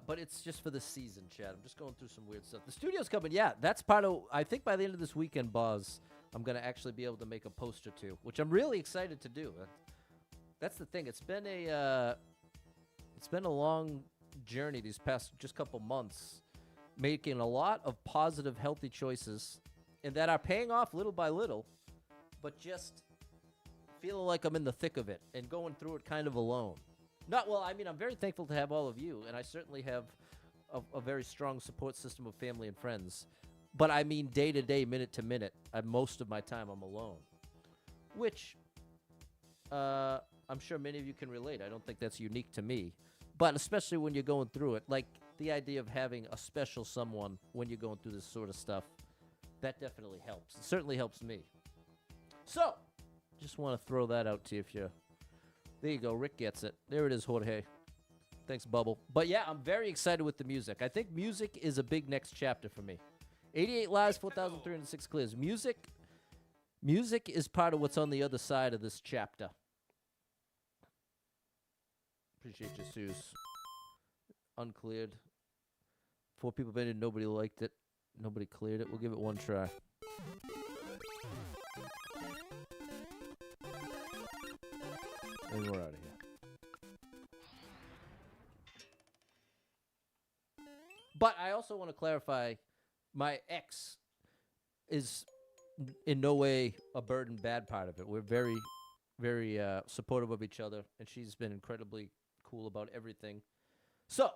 But it's just for the season, Chad. I'm just going through some weird stuff. The studio's coming. Yeah, that's part of... I think by the end of this weekend, Boz, I'm going to actually be able to make a post or two, which I'm really excited to do. That's the thing. It's been a long journey these past just couple months, making a lot of positive, healthy choices, and that are paying off little by little, but just feeling like I'm in the thick of it and going through it kind of alone. I'm very thankful to have all of you, and I certainly have a very strong support system of family and friends. But I mean, day to day, minute to minute, most of my time I'm alone, which I'm sure many of you can relate. I don't think that's unique to me, but especially when you're going through it, like the idea of having a special someone when you're going through this sort of stuff, that definitely helps. It certainly helps me. So, just want to throw that out to you if you're... There you go. Rick gets it. There it is, Jorge. Thanks, Bubble. But yeah, I'm very excited with the music. I think music is a big next chapter for me. 88 lives, 4,306 clears. Music is part of what's on the other side of this chapter. Appreciate you, Suze. Uncleared. 4 people made it. Nobody liked it. Nobody cleared it. We'll give it one try. And we're out of here. But I also want to clarify, my ex is in no way a burden bad part of it. We're very, very supportive of each other, and she's been incredibly cool about everything. So,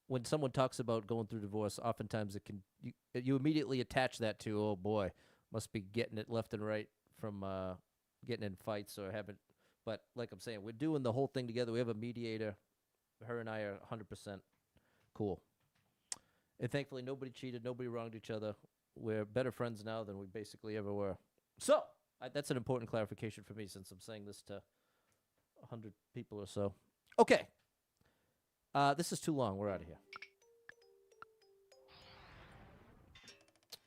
when someone talks about going through divorce, oftentimes you immediately attach that to, oh boy, must be getting it left and right from getting in fights or having... But like I'm saying, we're doing the whole thing together. We have a mediator. Her and I are 100% cool. And thankfully, nobody cheated. Nobody wronged each other. We're better friends now than we basically ever were. So, that's an important clarification for me since I'm saying this to 100 people or so. Okay. This is too long. We're out of here.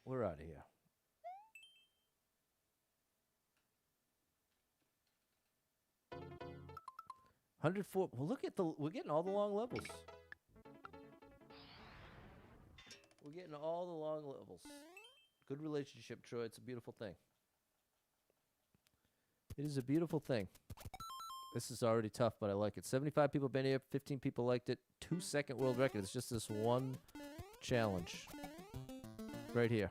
We're out of here. 104. Well, look at we're getting all the long levels. We're getting all the long levels. Good relationship, Troy. It's a beautiful thing. It is a beautiful thing. This is already tough, but I like it. 75 people been here. 15 people liked it. 2-second world record. It's just this one challenge. Right here.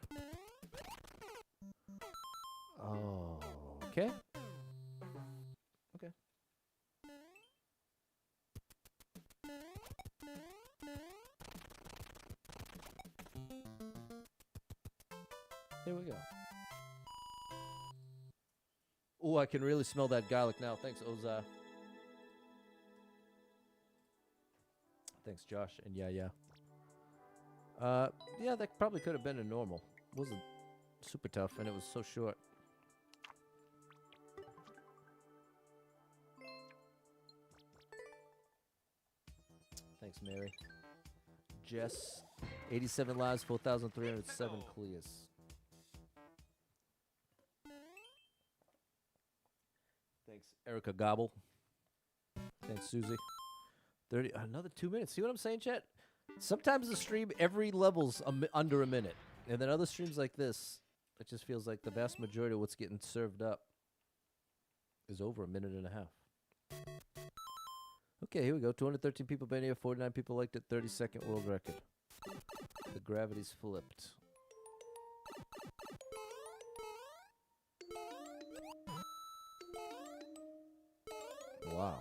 Oh, okay. Okay. Here we go. Oh, I can really smell that garlic now. Thanks, Ozar. Thanks, Josh. And yeah. Yeah, that probably could have been a normal. Wasn't super tough, and it was so short. Thanks, Mary. Jess, 87 lives, 4,307 clears. Thanks, Erica Gobble. Thanks, Susie. 30, another 2 minutes. See what I'm saying, chat? Sometimes the stream, every level's under a minute. And then other streams like this, it just feels like the vast majority of what's getting served up is over a minute and a half. Okay, here we go. 213 people been here, 49 people liked it, 32nd world record. The gravity's flipped. Wow.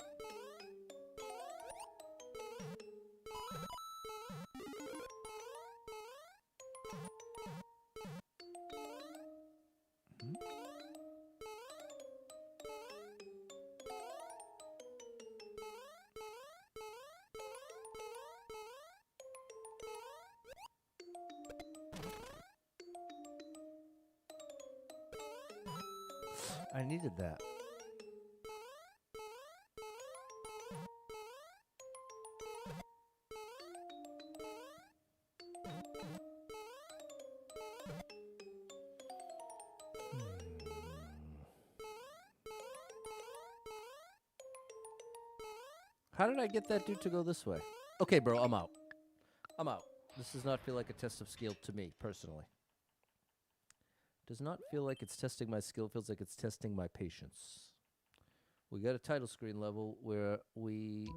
I needed that. How did I get that dude to go this way? Okay, bro, I'm out. I'm out. This does not feel like a test of skill to me, personally. Does not feel like it's testing my skill. Feels like it's testing my patience. We got a title screen level where we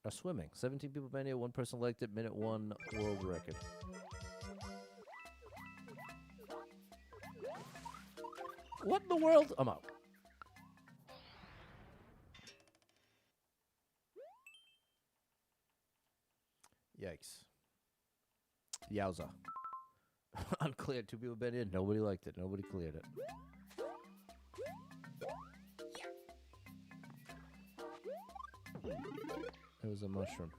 are swimming. 17 people been here. 1 person liked it. Minute 1 world record. What in the world? I'm out. Yikes. Yowza. Uncleared. 2 people been in. Nobody liked it. Nobody cleared it. It was a mushroom.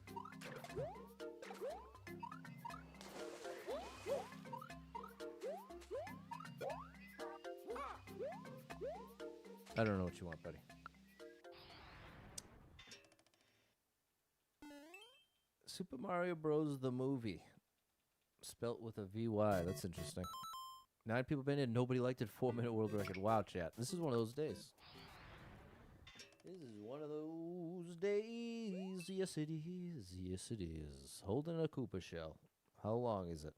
I don't know what you want, buddy. Super Mario Bros. The movie. Spelt with a VY. That's interesting. 9 people been in. Nobody liked it. 4-minute world record. Wow, chat. This is one of those days. This is one of those days. Yes, it is. Yes, it is. Holding a Koopa shell. How long is it?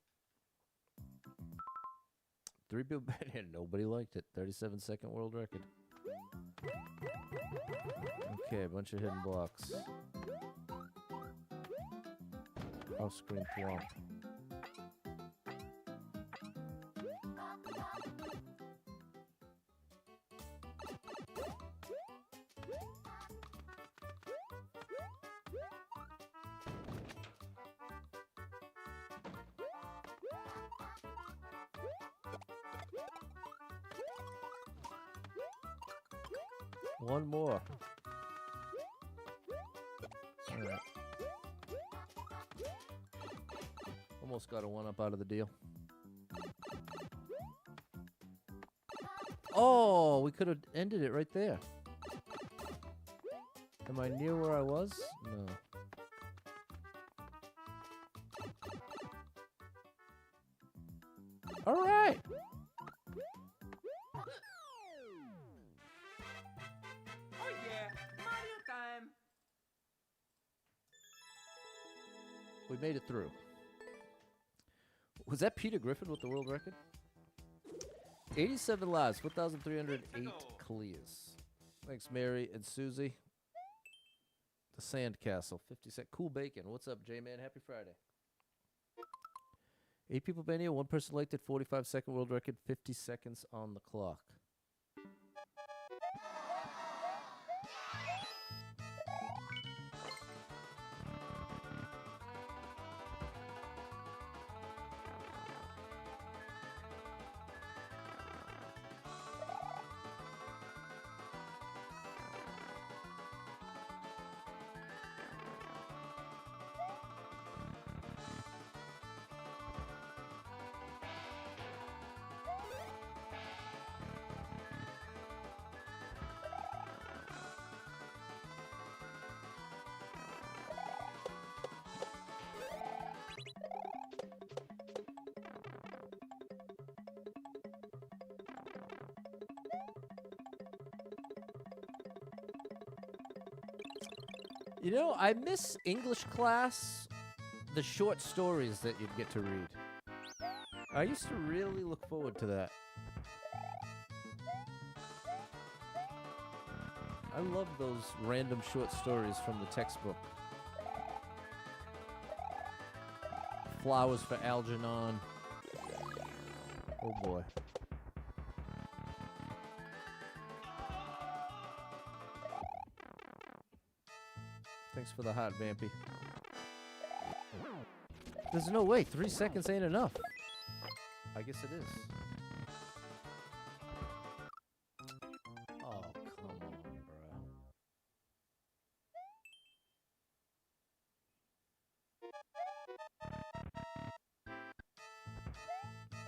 3 people been in. Nobody liked it. 37-second world record. Okay, a bunch of hidden blocks. Off screen thwomp. One more. All right. Almost got a 1-up out of the deal. Oh, we could have ended it right there. Am I near where I was? No. All right. Oh yeah, Mario time. We made it through. Was that Peter Griffin with the world record? 87 lives, 4,308 clears. Thanks, Mary and Susie. The Sandcastle, 50 cent. Cool bacon. What's up, J-Man? Happy Friday. 8 people been here. 1 person liked it. 45-second world record. 50 seconds on the clock. You know, I miss English class, the short stories that you'd get to read. I used to really look forward to that. I love those random short stories from the textbook. Flowers for Algernon. Oh boy. Thanks for the hot, Vampy. There's no way. 3 seconds ain't enough. I guess it is. Oh, come on, bro.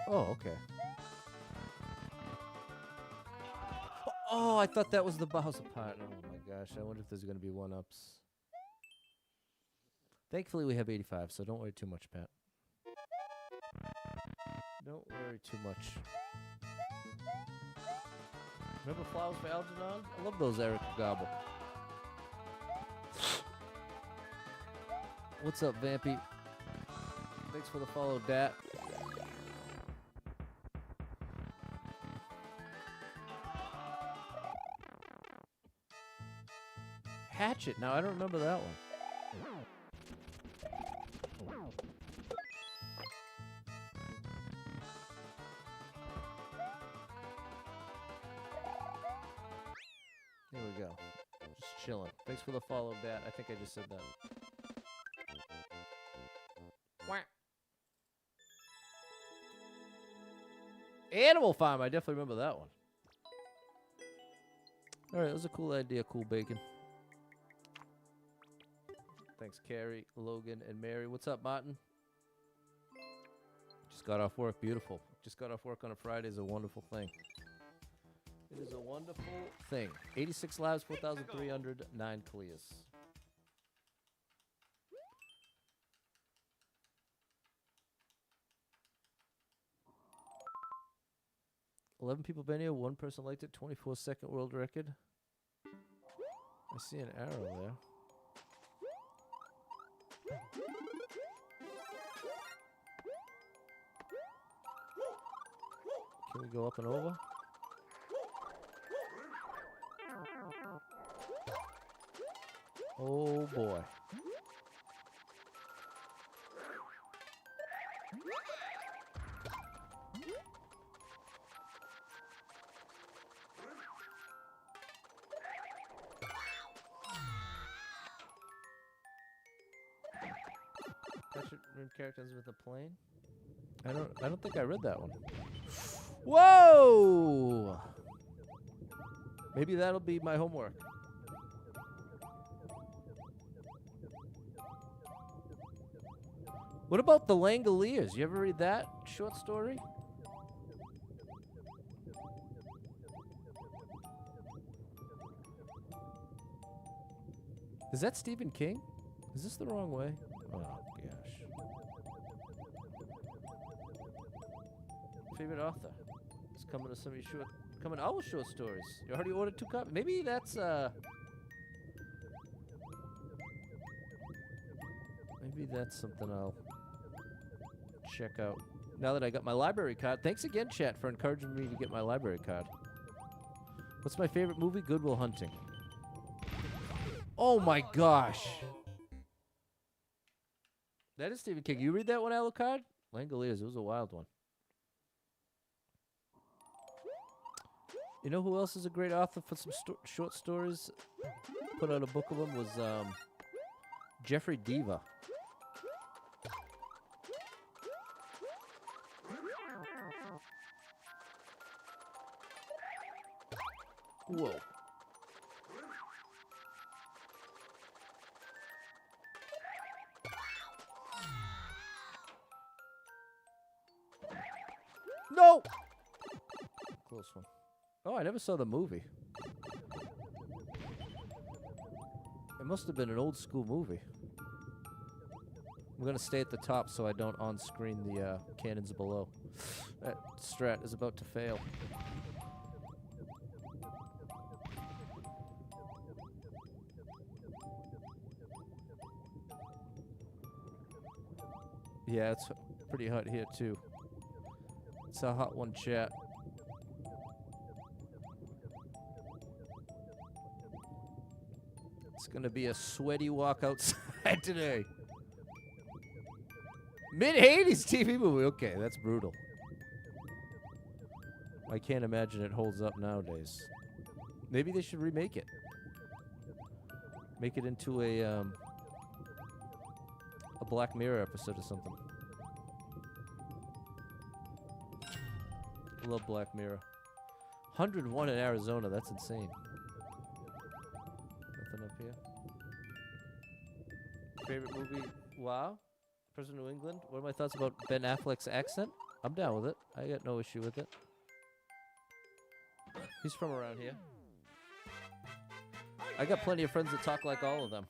Oh, okay. Oh, I thought that was the Bowser part. Oh my gosh, I wonder if there's going to be one-ups. Thankfully, we have 85, so don't worry too much, Pat. Don't worry too much. Remember Flowers for Algernon? I love those, Eric Gobble. What's up, Vampy? Thanks for the follow, Dat. Hatchet. Now, I don't remember that one. There we go. Just chilling. Thanks for the follow, Dat. I think I just said that. Wah. Animal Farm. I definitely remember that one. All right, that was a cool idea. Cool bacon. Thanks, Carrie, Logan, and Mary. What's up, Martin? Just got off work. Beautiful. Just got off work on a Friday is a wonderful thing. It is a wonderful thing. 86 lives, 4,300, 9 clears. $11 people been here. 1 person liked it. 24-second world record. I see an arrow there. Can we go up and over? Oh boy. Characters with a plane. I don't think I read that one. Whoa! Maybe that'll be my homework. What about the Langoliers? You ever read that short story? Is that Stephen King? Is this the wrong way? Oh gosh. Favorite author? It's coming to some of your coming all short stories. You already ordered 2 copies. Maybe that's maybe that's something I'll check out. Now that I got my library card. Thanks again, chat, for encouraging me to get my library card. What's my favorite movie? Good Will Hunting. Oh my gosh. That is Stephen King. You read that one, Alucard? Langoliers. It was a wild one. You know who else is a great author for some short stories? Put out a book of them was Jeffrey Diva. Whoa. No! Close one. Oh, I never saw the movie. It must have been an old school movie. I'm going to stay at the top so I don't on-screen the cannons below. That strat is about to fail. Yeah, it's pretty hot here, too. It's a hot one, chat. It's gonna be a sweaty walk outside today. Mid-80s TV movie. Okay, that's brutal. I can't imagine it holds up nowadays. Maybe they should remake it. Make it into a Black Mirror episode or something. I love Black Mirror. 101 in Arizona. That's insane. Nothing up here. Favorite movie? Wow. President of New England. What are my thoughts about Ben Affleck's accent? I'm down with it. I got no issue with it. He's from around here. I got plenty of friends that talk like all of them.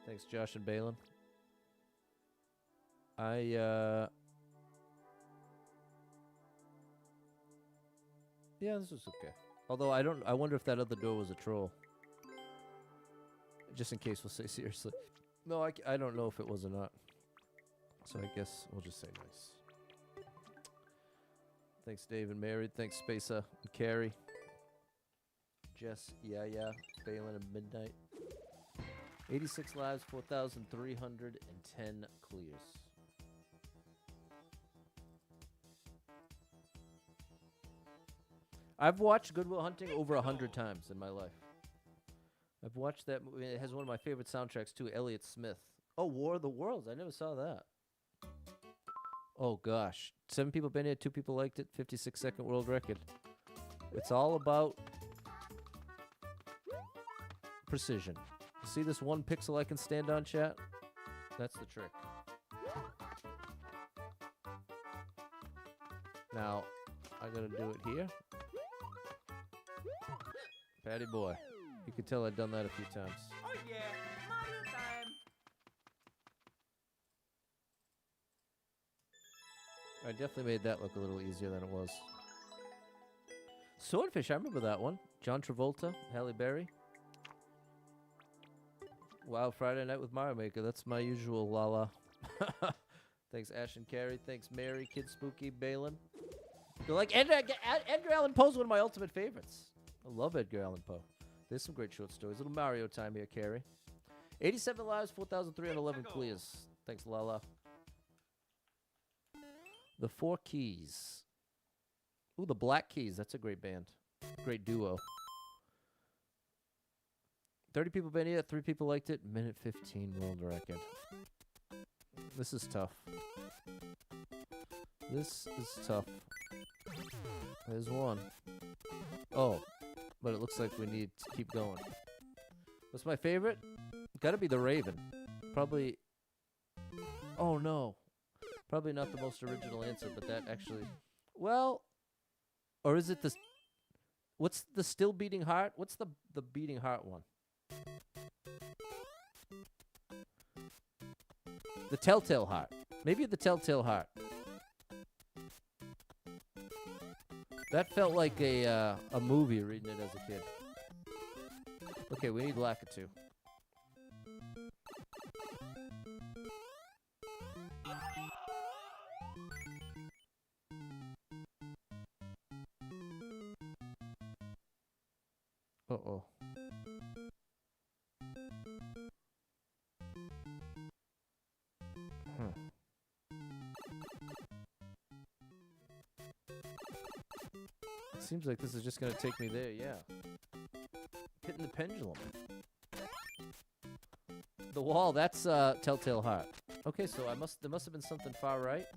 Thanks, Josh and Balin. Yeah, this was okay. Although I wonder if that other door was a troll. Just in case we'll say seriously. No, I don't know if it was or not. So I guess we'll just say nice. Thanks, Dave and Mary. Thanks, Spacer and Carrie. Jess, yeah, Balin and Midnight. 86 lives, 4,310 clears. I've watched Good Will Hunting over 100 times in my life. I've watched that movie. It has one of my favorite soundtracks too, Elliott Smith. Oh, War of the Worlds. I never saw that. Oh, gosh. 7 people been here, 2 people liked it, 56-second world record. It's all about precision. See this one pixel I can stand on, chat? That's the trick. Now, I gotta do it here. Patty boy. You can tell I've done that a few times. Oh yeah, Mario time. I definitely made that look a little easier than it was. Swordfish, I remember that one. John Travolta, Halle Berry. Wow, Friday Night with Mario Maker. That's my usual la-la. Thanks, Ash and Carrie. Thanks, Mary, Kid Spooky, Balin. You're like, Edgar Allan Poe's one of my ultimate favorites. I love Edgar Allan Poe. There's some great short stories. Little Mario time here, Carrie. 87 lives, 4,311 clears. Thanks, Lala. The Four Keys. Ooh, the Black Keys. That's a great band. Great duo. 30 people been here, 3 people liked it. Minute 15 world record. This is tough. This is tough. There's one. Oh, but it looks like we need to keep going. What's my favorite? Gotta be the Raven. Probably. Oh no. Probably not the most original answer, but that actually. Well, or is it the? What's the Still Beating Heart? What's the Beating Heart one? The Telltale Heart. Maybe the Telltale Heart. That felt like a movie reading it as a kid. Okay, we need Lakitu. Uh-oh. It seems like this is just gonna take me there, yeah. Hitting the pendulum. The wall, that's Telltale Heart. Okay, so there must have been something far right.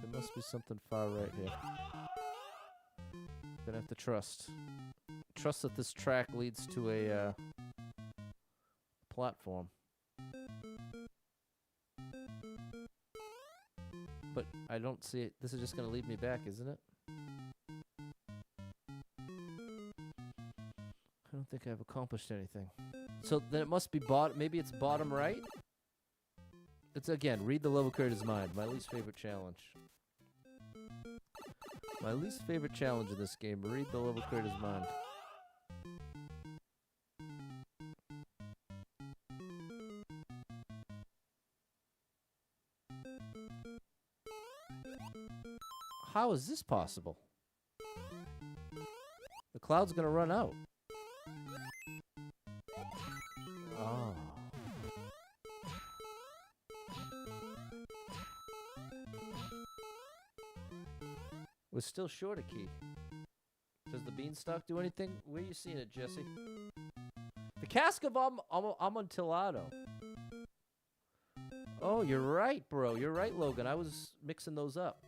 There must be something far right here. Gonna have to trust. Trust that this track leads to a platform. But I don't see it. This is just gonna lead me back, isn't it? I don't think I've accomplished anything. So then it must be maybe it's bottom right? It's again, read the level creator's mind. My least favorite challenge. My least favorite challenge in this game. Read the level creator's mind. How is this possible? The cloud's gonna run out. Oh. We're still short a key. Does the beanstalk do anything? Where are you seeing it, Jesse? The cask of Amontillado. Oh, you're right, bro. You're right, Logan. I was mixing those up.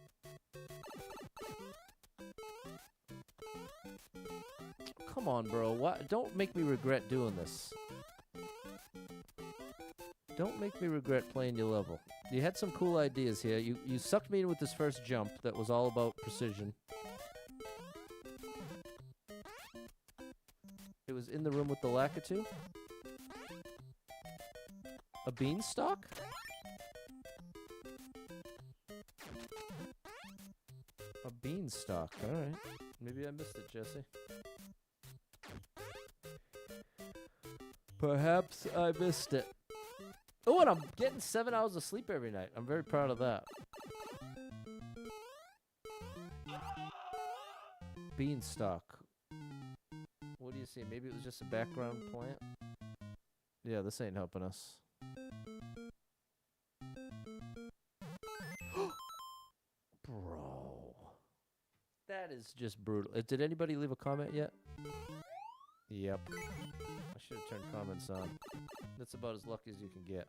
Come on, bro. What? Don't make me regret doing this. Don't make me regret playing your level. You had some cool ideas here. You sucked me in with this first jump that was all about precision. It was in the room with the Lakitu. A beanstalk? A beanstalk. All right. Maybe I missed it, Jesse. Perhaps I missed it. Oh, and I'm getting 7 hours of sleep every night. I'm very proud of that. Beanstalk. What do you see? Maybe it was just a background plant? Yeah, this ain't helping us. Bro. That is just brutal. Did anybody leave a comment yet? Yep. I should have turned comments on. That's about as lucky as you can get.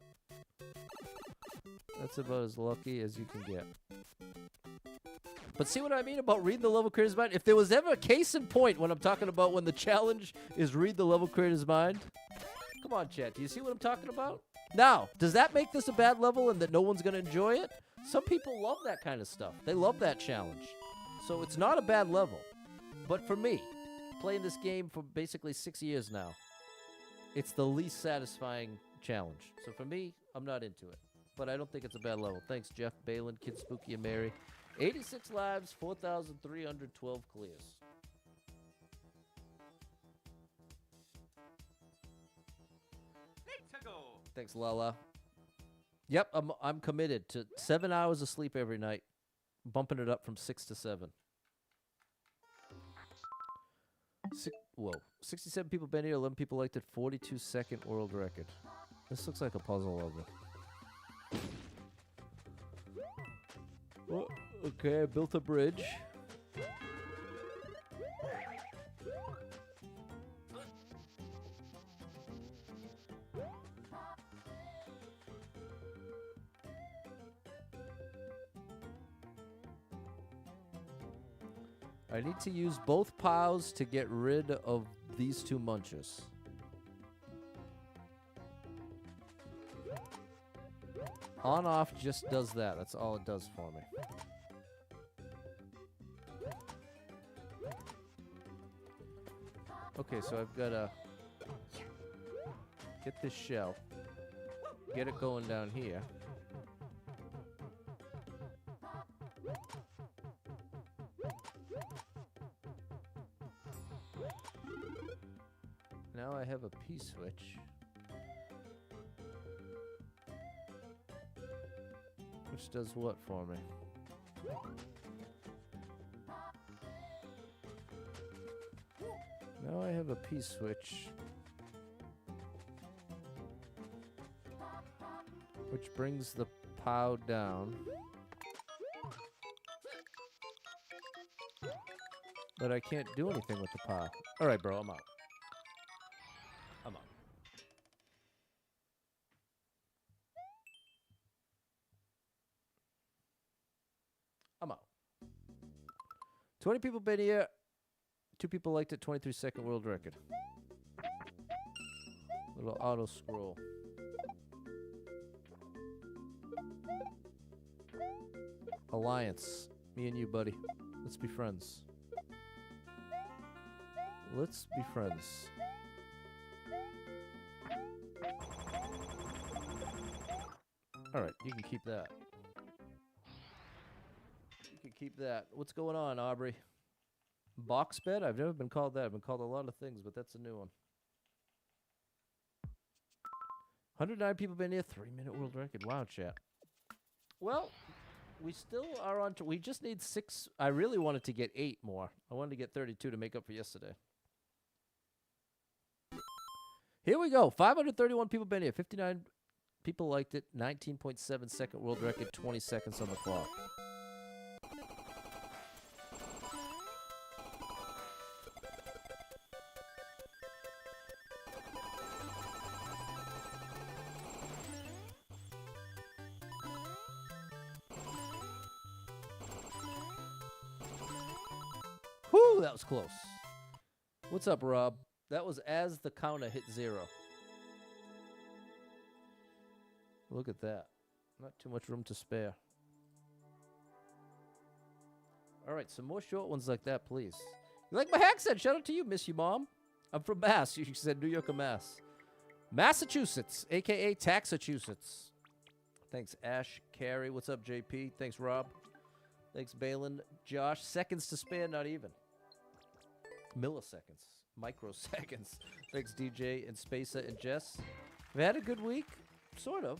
That's about as lucky as you can get. But see what I mean about reading the level creator's mind? If there was ever a case in point when I'm talking about when the challenge is read the level creator's mind. Come on, chat. Do you see what I'm talking about? Now, does that make this a bad level and that no one's going to enjoy it? Some people love that kind of stuff. They love that challenge. So it's not a bad level. But for me, playing this game for basically 6 years now, it's the least satisfying challenge. So for me, I'm not into it. But I don't think it's a bad level. Thanks, Jeff, Balin, Kid Spooky, and Mary. 86 lives, 4,312 clears. Let's go. Thanks, Lala. Yep, I'm committed to 7 hours of sleep every night, bumping it up from 6 to 7. Whoa. 67 people been here, 11 people liked it, 42-second world record. This looks like a puzzle level. Oh, okay, I built a bridge. I need to use both POWs to get rid of these two munchers. On-off just does that. That's all it does for me. Okay, so I've got to get this shell, get it going down here. Now I have a P-switch. Which does what for me? Now I have a P-switch. Which brings the POW down. But I can't do anything with the POW. Alright, bro, I'm out. I'm out. I'm out. 20 people been here. 2 people liked it. 23-second world record. Little auto scroll. Alliance. Me and you, buddy. Let's be friends. Let's be friends. Alright, you can keep that. You can keep that. What's going on, Aubrey? Box bed? I've never been called that. I've been called a lot of things, but that's a new one. 109 people been here. 3-minute world record. Wow, chat. Well, we still are on. We just need 6. I really wanted to get 8 more. I wanted to get 32 to make up for yesterday. Here we go. 531 people been here. 59 people liked it. 19.7 second world record. 20 seconds on the clock. Whew, that was close. What's up, Rob? That was as the counter hit 0. Look at that. Not too much room to spare. All right, some more short ones like that, please. You like my accent? Shout out to you, miss you, Mom. I'm from Mass. You said New York or Mass. Massachusetts, a.k.a. Taxachusetts. Thanks, Ash. Carrie. What's up, JP? Thanks, Rob. Thanks, Balin. Josh. Seconds to spare, not even. Milliseconds. Microseconds. Thanks, DJ and Spacer and Jess. I've had a good week. Sort of.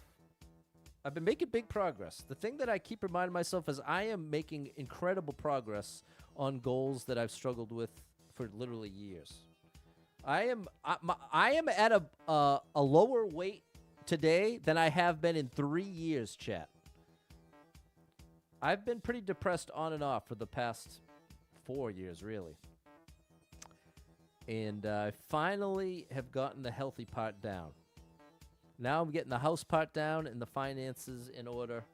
I've been making big progress. The thing that I keep reminding myself is I am making incredible progress on goals that I've struggled with for literally years. I am at a lower weight today than I have been in 3 years, chat. I've been pretty depressed on and off for the past 4 years, really. And I finally have gotten the healthy part down. Now I'm getting the house part down and the finances in order.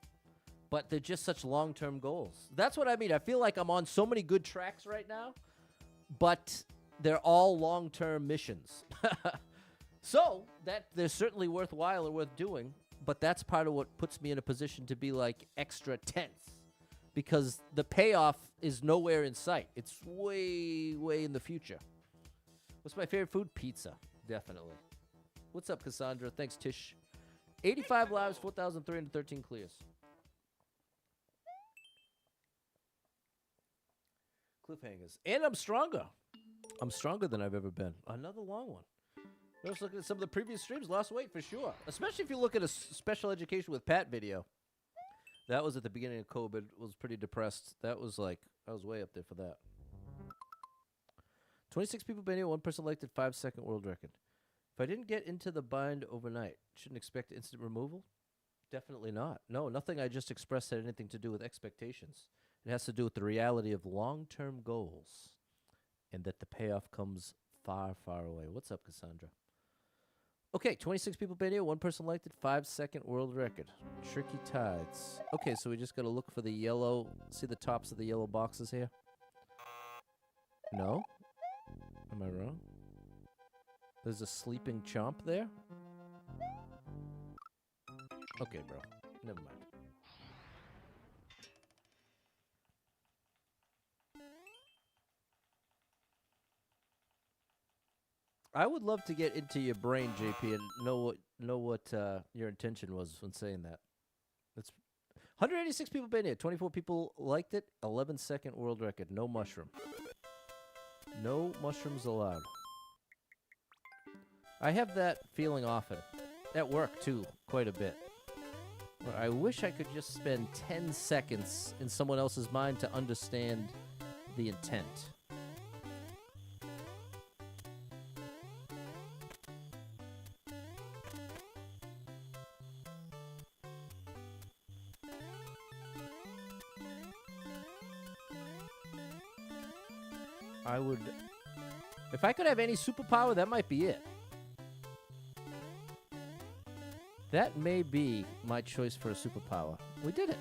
But they're just such long-term goals. That's what I mean. I feel like I'm on so many good tracks right now, but they're all long-term missions. So that they're certainly worthwhile and worth doing, but that's part of what puts me in a position to be like extra tense because the payoff is nowhere in sight. It's way, way in the future. What's my favorite food? Pizza, definitely. What's up, Cassandra? Thanks, Tish. 85 lives, 4,313 clears. Cliffhangers. And I'm stronger. I'm stronger than I've ever been. Another long one. I was looking at some of the previous streams. Lost weight for sure. Especially if you look at a special education with Pat video. That was at the beginning of COVID. Was pretty depressed. That was like, I was way up there for that. 26 people been here. 1 person liked it. 5-second world record. If I didn't get into the bind overnight, shouldn't expect instant removal? Definitely not. No, nothing I just expressed had anything to do with expectations. It has to do with the reality of long-term goals and that the payoff comes far, far away. What's up, Cassandra? Okay, 26 people been here. 1 person liked it. 5-second world record. Tricky tides. Okay, so we just got to look for the yellow. See the tops of the yellow boxes here? No? Am I wrong? There's a sleeping chomp there? Okay, bro. Never mind. I would love to get into your brain, JP, and know what your intention was when saying that. That's 186 people been here. 24 people liked it. 11-second world record. No mushroom. No mushrooms allowed. I have that feeling often. At work, too, quite a bit. Where I wish I could just spend 10 seconds in someone else's mind to understand the intent. I would... If I could have any superpower, that might be it. That may be my choice for a superpower. We did it.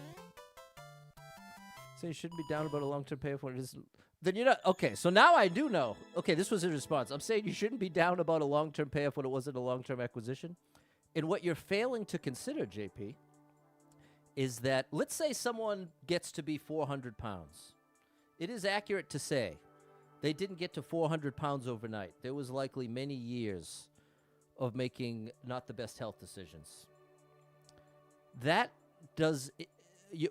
So you shouldn't be down about a long-term payoff when it is... Then you're not... Okay, so now I do know. Okay, this was his response. I'm saying you shouldn't be down about a long-term payoff when it wasn't a long-term acquisition. And what you're failing to consider, JP, is that... Let's say someone gets to be 400 pounds. It is accurate to say they didn't get to 400 pounds overnight. There was likely many years of making not the best health decisions. That does...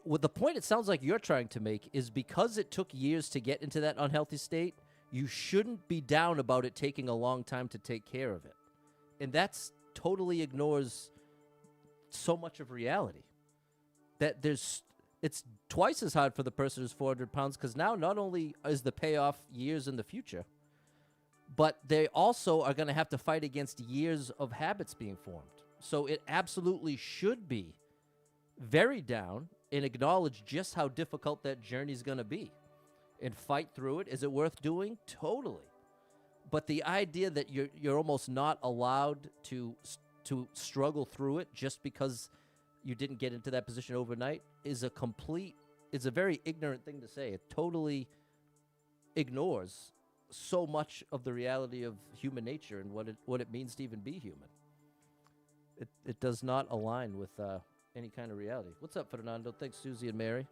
Well, the point it sounds like you're trying to make is because it took years to get into that unhealthy state, you shouldn't be down about it taking a long time to take care of it. And that's totally ignores so much of reality. That it's twice as hard for the person who's 400 pounds because now not only is the payoff years in the future, but they also are going to have to fight against years of habits being formed. So it absolutely should be very down and acknowledge just how difficult that journey is going to be and fight through it. Is it worth doing? Totally. But the idea that you're almost not allowed to struggle through it just because you didn't get into that position overnight is a very ignorant thing to say. It totally ignores so much of the reality of human nature and what it means to even be human. It does not align with any kind of reality. What's up, Fernando? Thanks, Susie and Mary.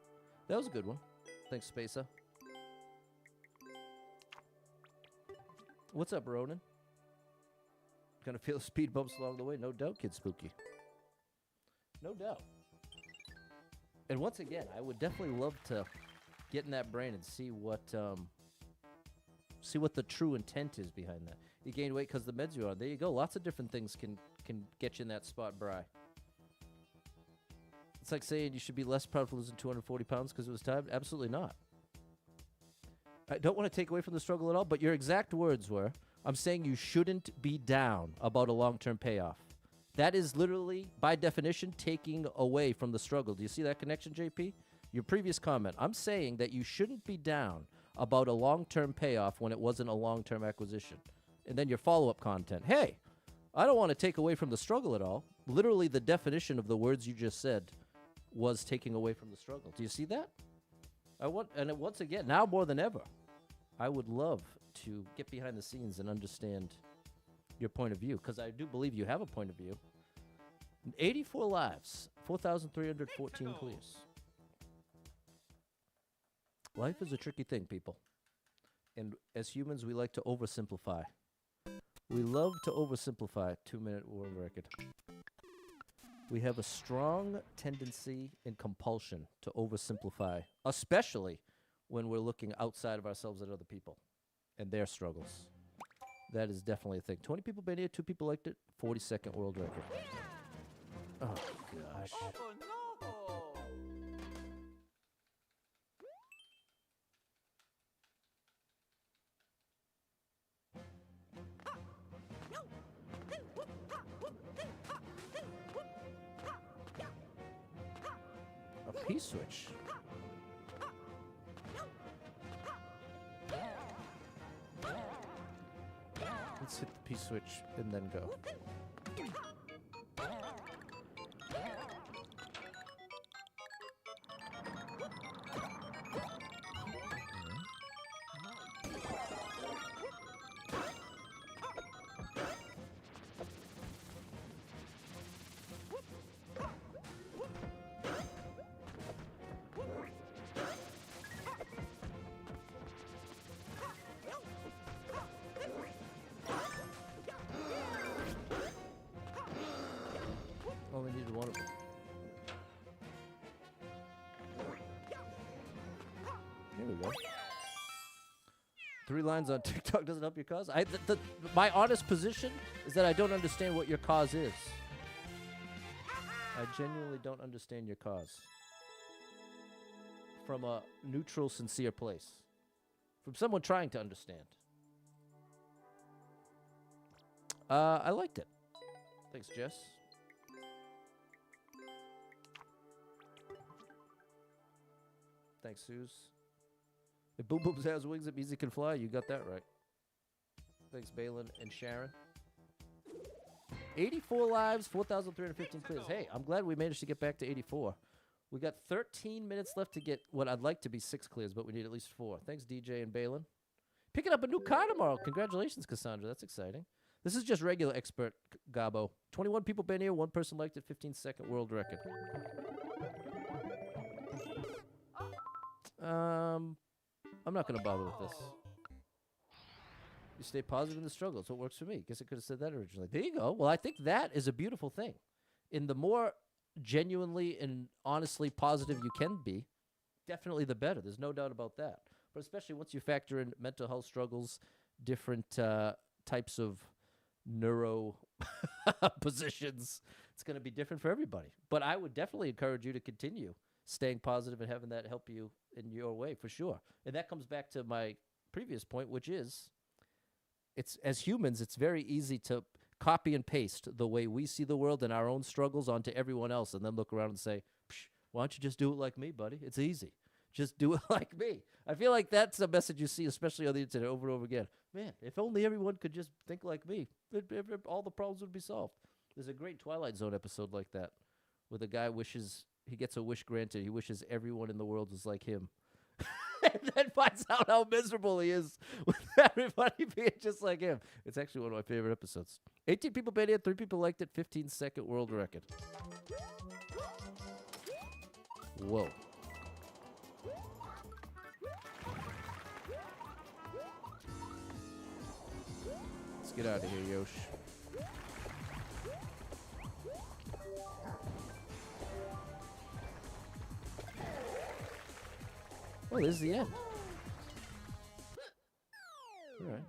That was a good one. Thanks, Spacer. What's up, Ronan? Gonna feel speed bumps along the way? No doubt, Kid Spooky. No doubt. And once again, I would definitely love to get in that brain and see what the true intent is behind that. You gained weight because the meds you're on. There you go. Lots of different things can get you in that spot, Bri. It's like saying you should be less proud for losing 240 pounds because it was time. Absolutely not. I don't want to take away from the struggle at all, but your exact words were, I'm saying you shouldn't be down about a long-term payoff. That is literally, by definition, taking away from the struggle. Do you see that connection, JP? Your previous comment. I'm saying that you shouldn't be down about a long-term payoff when it wasn't a long-term acquisition. And then your follow-up content. Hey, I don't want to take away from the struggle at all. Literally, the definition of the words you just said was taking away from the struggle. Do you see that? Once again, now more than ever, I would love to get behind the scenes and understand your point of view, because I do believe you have a point of view. 84 lives, 4,314 clears. Life is a tricky thing, people. And as humans, we like to oversimplify. We love to oversimplify 2-minute world record. We have a strong tendency and compulsion to oversimplify, especially when we're looking outside of ourselves at other people and their struggles. That is definitely a thing. 20 people been here, 2 people liked it, 42nd world record. Oh, gosh. Oh no! A P-switch. Let's hit the P-switch and then go. Only needed one of them. Here we go. 3 lines on TikTok doesn't help your cause? My honest position is that I don't understand what your cause is. I genuinely don't understand your cause. From a neutral, sincere place. From someone trying to understand. I liked it. Thanks, Jess. Thanks, Suze. If Boom Boom has wings, it means he can fly. You got that right. Thanks, Balin and Sharon. 84 lives, 4,315 clears. Hey, I'm glad we managed to get back to 84. We got 13 minutes left to get what I'd like to be 6 clears, but we need at least 4. Thanks, DJ and Balin. Picking up a new car tomorrow. Congratulations, Cassandra. That's exciting. This is just regular expert, Gabo. 21 people been here. 1 person liked it. 15-second world record. I'm not going to bother with this. You stay positive in the struggle. It's what works for me. Guess I could have said that originally. There you go. Well, I think that is a beautiful thing. In the more genuinely and honestly positive you can be, definitely the better. There's no doubt about that. But especially once you factor in mental health struggles, different types of neuro positions, it's going to be different for everybody. But I would definitely encourage you to continue staying positive and having that help you in your way, for sure. And that comes back to my previous point, which is, it's as humans, it's very easy to copy and paste the way we see the world and our own struggles onto everyone else, and then look around and say, why don't you just do it like me, buddy? It's easy. Just do it like me. I feel like that's a message you see, especially on the internet, over and over again. Man, if only everyone could just think like me, all the problems would be solved. There's a great Twilight Zone episode like that, where the guy he gets a wish granted. He wishes everyone in the world was like him. And then finds out how miserable he is with everybody being just like him. It's actually one of my favorite episodes. 18 people been here, 3 people liked it, 15-second world record. Whoa. Let's get out of here, Yosh. Oh, this is the end. All right.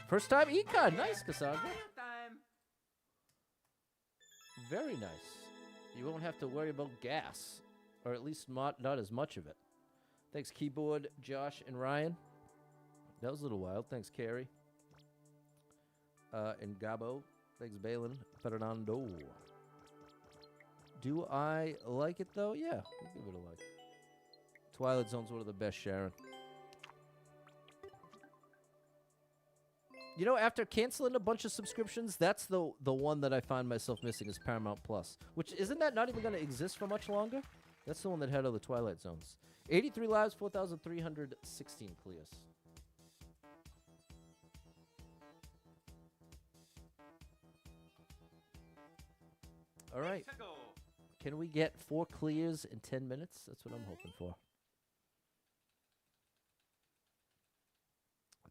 First time econ. Nice, Cassandra. Time. Very nice. You won't have to worry about gas, or at least not as much of it. Thanks, Keyboard, Josh, and Ryan. That was a little wild. Thanks, Carrie. And Gabo. Thanks, Balin. Fernando. Do I like it, though? Yeah, I'll give it a like. Twilight Zone's one of the best, Sharon. You know, after canceling a bunch of subscriptions, that's the one that I find myself missing is Paramount Plus. Which, isn't that not even going to exist for much longer? That's the one that had all the Twilight Zones. 83 lives, 4,316 clears. All right. Can we get 4 clears in 10 minutes? That's what I'm hoping for.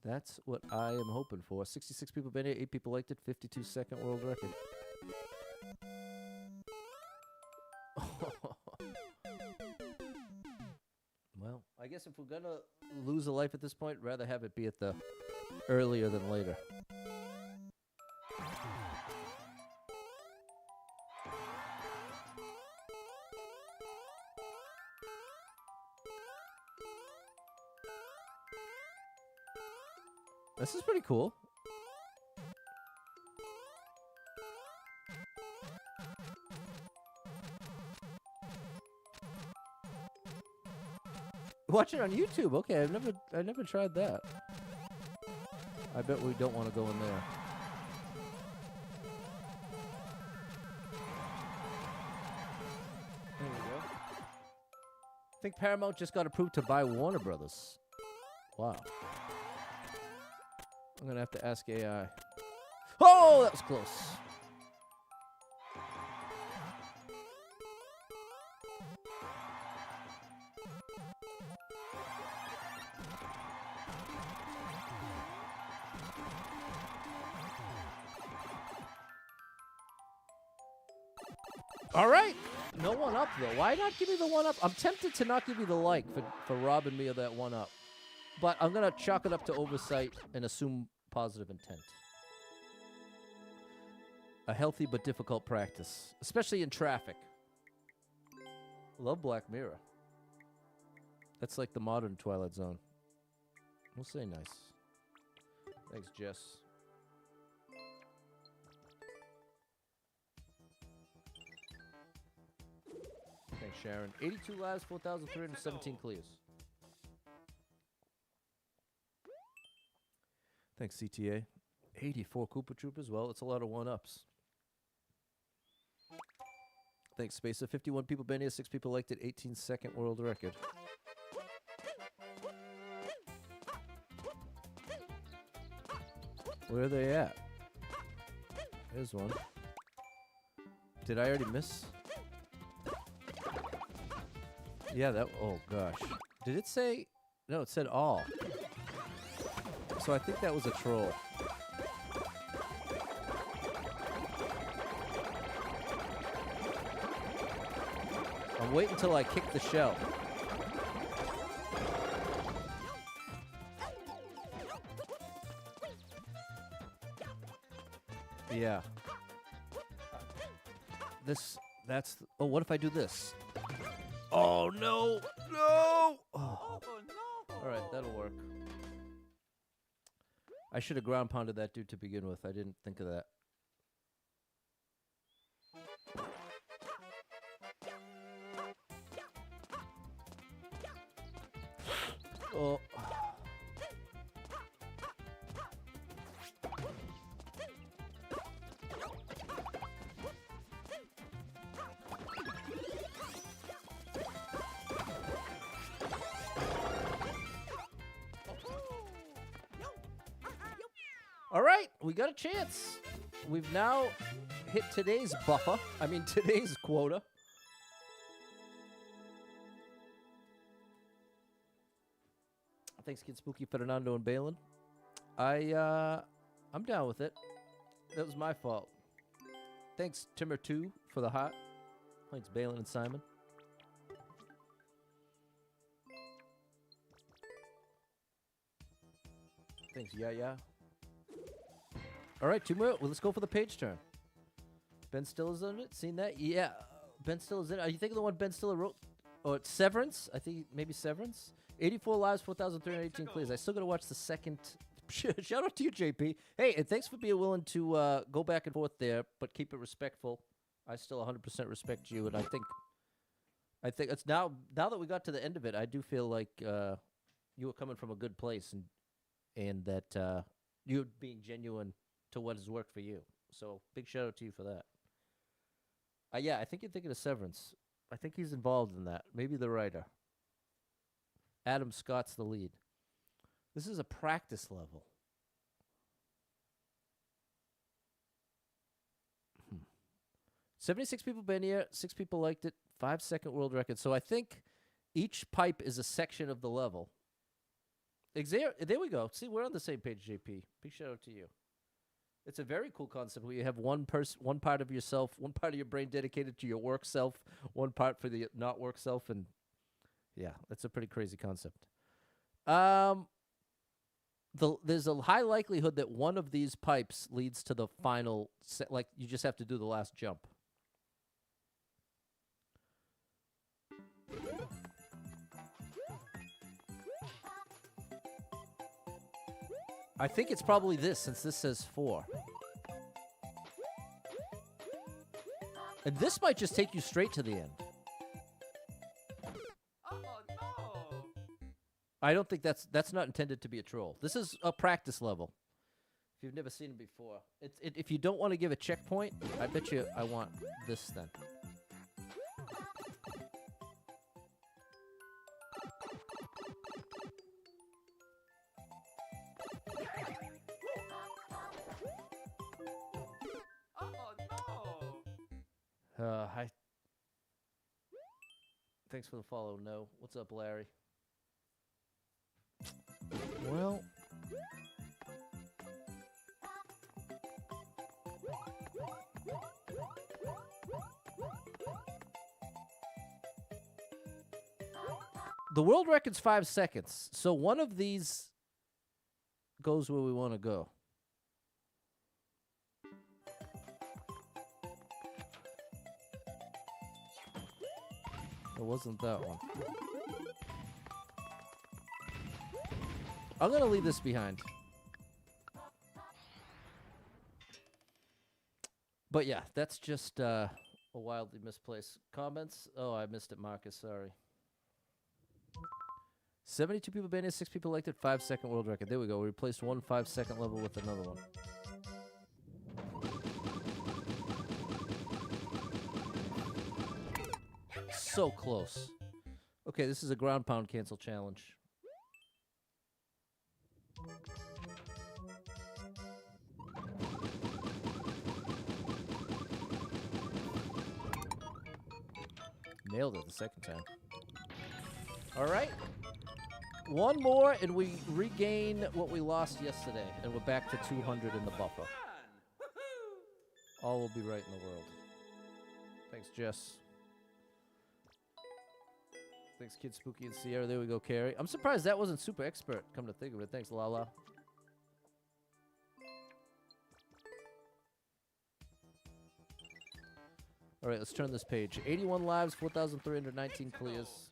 That's what I am hoping for. 66 people been here, 8 people liked it, 52-second world record. Well, I guess if we're going to lose a life at this point, rather have it be at the earlier than later. This is pretty cool. Watch it on YouTube. Okay, I never tried that. I bet we don't want to go in there. There we go. I think Paramount just got approved to buy Warner Brothers. Wow. I'm going to have to ask AI. Oh, that was close. All right. No one up, though. Why not give me the one up? I'm tempted to not give you the like for robbing me of that one up. But I'm going to chalk it up to oversight and assume positive intent. A healthy but difficult practice, especially in traffic. Love Black Mirror. That's like the modern Twilight Zone. We'll say nice. Thanks, Jess. Thanks, Sharon. 82 lives, 4,317 clears. Thanks, CTA. 84 Koopa Troopers. Well, it's a lot of one-ups. Thanks, Spacer. 51 people been here, 6 people liked it, 18-second world record. Where are they at? There's one. Did I already miss? Yeah, that... Oh, gosh. Did it say... No, it said all. So I think that was a troll. I'm waiting until I kick the shell. Yeah. Oh, what if I do this? Oh, no! No! Oh. Oh no! All right, that'll work. I should have ground pounded that dude to begin with. I didn't think of that. Oh. All right, we got a chance. We've now hit today's buffer. I mean, today's quota. Thanks, Kid Spooky, Fernando, and Balin. I'm down with it. That was my fault. Thanks, Timmer2, for the heart. Thanks, Balin and Simon. Thanks, yeah. All right, 2 more. Well, let's go for the page turn. Ben Stiller's on it. Seen that? Yeah. Ben Stiller's in it. Are you thinking the one Ben Stiller wrote? Oh, it's Severance? I think maybe Severance. 84 lives, 4,318 clears. I still got to watch the second. Shout out to you, JP. Hey, and thanks for being willing to go back and forth there, but keep it respectful. I still 100% respect you, and I think it's now that we got to the end of it, I do feel like you were coming from a good place, and that you're being genuine to what has worked for you. So big shout out to you for that. Yeah, I think you're thinking of Severance. I think he's involved in that. Maybe the writer. Adam Scott's the lead. This is a practice level. 76 people been here. 6 people liked it. 5-second world record. So I think each pipe is a section of the level. There we go. See, we're on the same page, JP. Big shout out to you. It's a very cool concept where you have one part of yourself, one part of your brain dedicated to your work self, one part for the not work self, and yeah, that's a pretty crazy concept. There's a high likelihood that one of these pipes leads to the final set. Like, you just have to do the last jump. I think it's probably this, since this says 4. And this might just take you straight to the end. Oh no! I don't think that's not intended to be a troll. This is a practice level. If you've never seen it before. If you don't want to give a checkpoint, I bet you I want this then. Hi. Thanks for the follow, No. What's up, Larry? Well... The world record's 5 seconds, so one of these goes where we want to go. It wasn't that one. I'm going to leave this behind. But yeah, that's just a wildly misplaced comments. Oh, I missed it, Marcus. Sorry. 72 people banned, 6 people elected, 5-second world record. There we go. We replaced one 5-second level with another one. So close. Okay, this is a ground pound cancel challenge. Nailed it the second time. All right. One more, and we regain what we lost yesterday, and we're back to 200 in the buffer. All will be right in the world. Thanks, Jess. Thanks, Kid Spooky and Sierra. There we go, Carrie. I'm surprised that wasn't super expert, come to think of it. Thanks, Lala. All right, let's turn this page. 81 lives, 4,319 clears.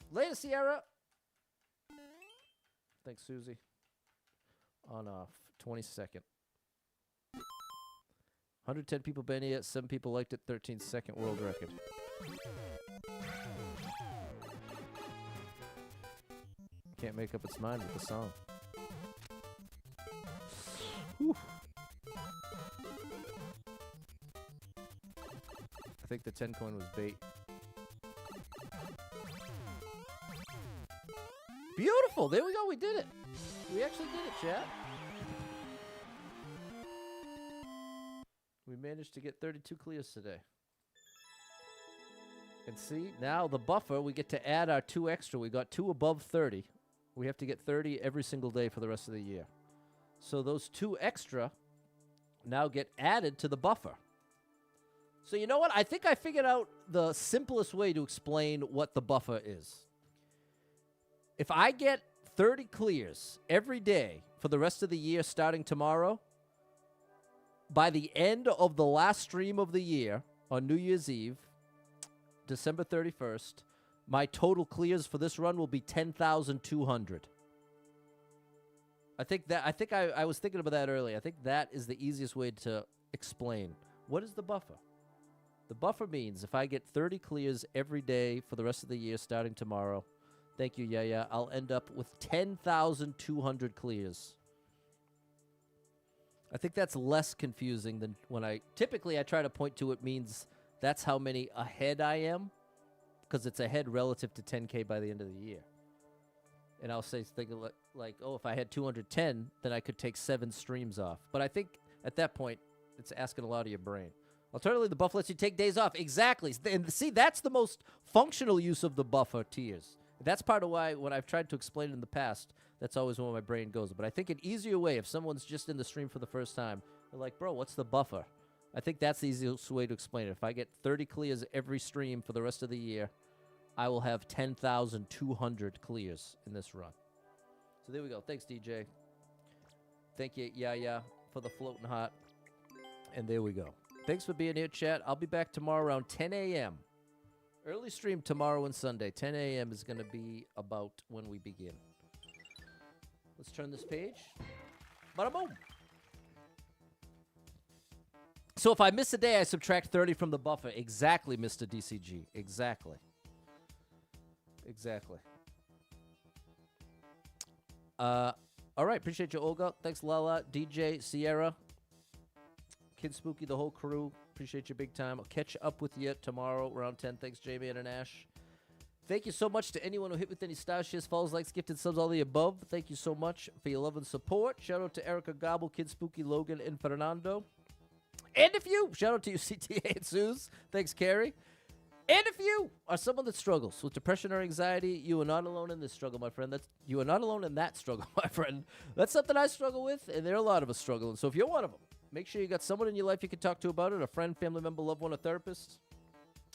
Later, Sierra. Thanks, Susie. On 22nd. 110 people banned it, 7 people liked it, 13-second world record. Can't make up its mind with the song. Whew. I think the 10 coin was bait. Beautiful! There we go, we did it! We actually did it, chat. We managed to get 32 clears today. And see, now the buffer, we get to add our 2 extra. We got 2 above 30. We have to get 30 every single day for the rest of the year. So those 2 extra now get added to the buffer. So you know what? I think I figured out the simplest way to explain what the buffer is. If I get 30 clears every day for the rest of the year starting tomorrow, by the end of the last stream of the year on New Year's Eve, December 31st, my total clears for this run will be 10,200. I was thinking about that earlier. I think that is the easiest way to explain. What is the buffer? The buffer means if I get 30 clears every day for the rest of the year starting tomorrow, thank you, yeah, I'll end up with 10,200 clears. I think that's less confusing than when typically I try to point to it means that's how many ahead I am, because it's ahead relative to 10K by the end of the year. And I'll say think like, oh, if I had 210, then I could take 7 streams off. But I think at that point, it's asking a lot of your brain. Alternatively, the buffer lets you take days off. Exactly. And see, that's the most functional use of the buffer tiers. That's part of why when I've tried to explain it in the past, that's always where my brain goes. But I think an easier way, if someone's just in the stream for the first time, they're like, bro, what's the buffer? I think that's the easiest way to explain it. If I get 30 clears every stream for the rest of the year, I will have 10,200 clears in this run. So there we go. Thanks, DJ. Thank you, yeah, for the floating hot. And there we go. Thanks for being here, chat. I'll be back tomorrow around 10 a.m. Early stream tomorrow and Sunday. 10 a.m. is going to be about when we begin. Let's turn this page. Bada boom. So if I miss a day, I subtract 30 from the buffer. Exactly, Mr. DCG. Exactly. All right. Appreciate you, Olga. Thanks, Lala, DJ, Sierra, Kid Spooky, the whole crew. Appreciate you big time. I'll catch up with you tomorrow around 10. Thanks, Jamie and Ash. Thank you so much to anyone who hit with any stars, shares, follows, likes, gifted subs, all the above. Thank you so much for your love and support. Shout out to Erica Gobble, Kid Spooky, Logan, and Fernando. And if you, shout out to you, CTA and Suze. Thanks, Carrie. And if you are someone that struggles with depression or anxiety, you are not alone in this struggle, my friend. You are not alone in that struggle, my friend. That's something I struggle with, and there are a lot of us struggling. So if you're one of them, make sure you got someone in your life you can talk to about it, a friend, family member, loved one, a therapist,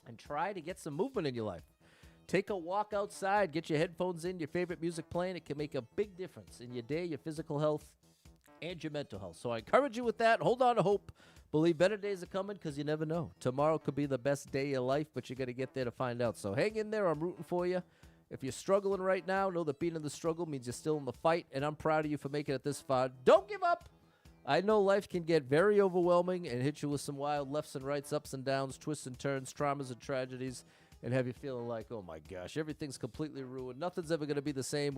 and try to get some movement in your life. Take a walk outside, get your headphones in, your favorite music playing. It can make a big difference in your day, your physical health, and your mental health. So I encourage you with that. Hold on to hope. Believe better days are coming because you never know. Tomorrow could be the best day of your life, but you got to get there to find out. So hang in there. I'm rooting for you. If you're struggling right now, know that being in the struggle means you're still in the fight, and I'm proud of you for making it this far. Don't give up. I know life can get very overwhelming and hit you with some wild lefts and rights, ups and downs, twists and turns, traumas and tragedies, and have you feeling like, oh my gosh, everything's completely ruined. Nothing's ever going to be the same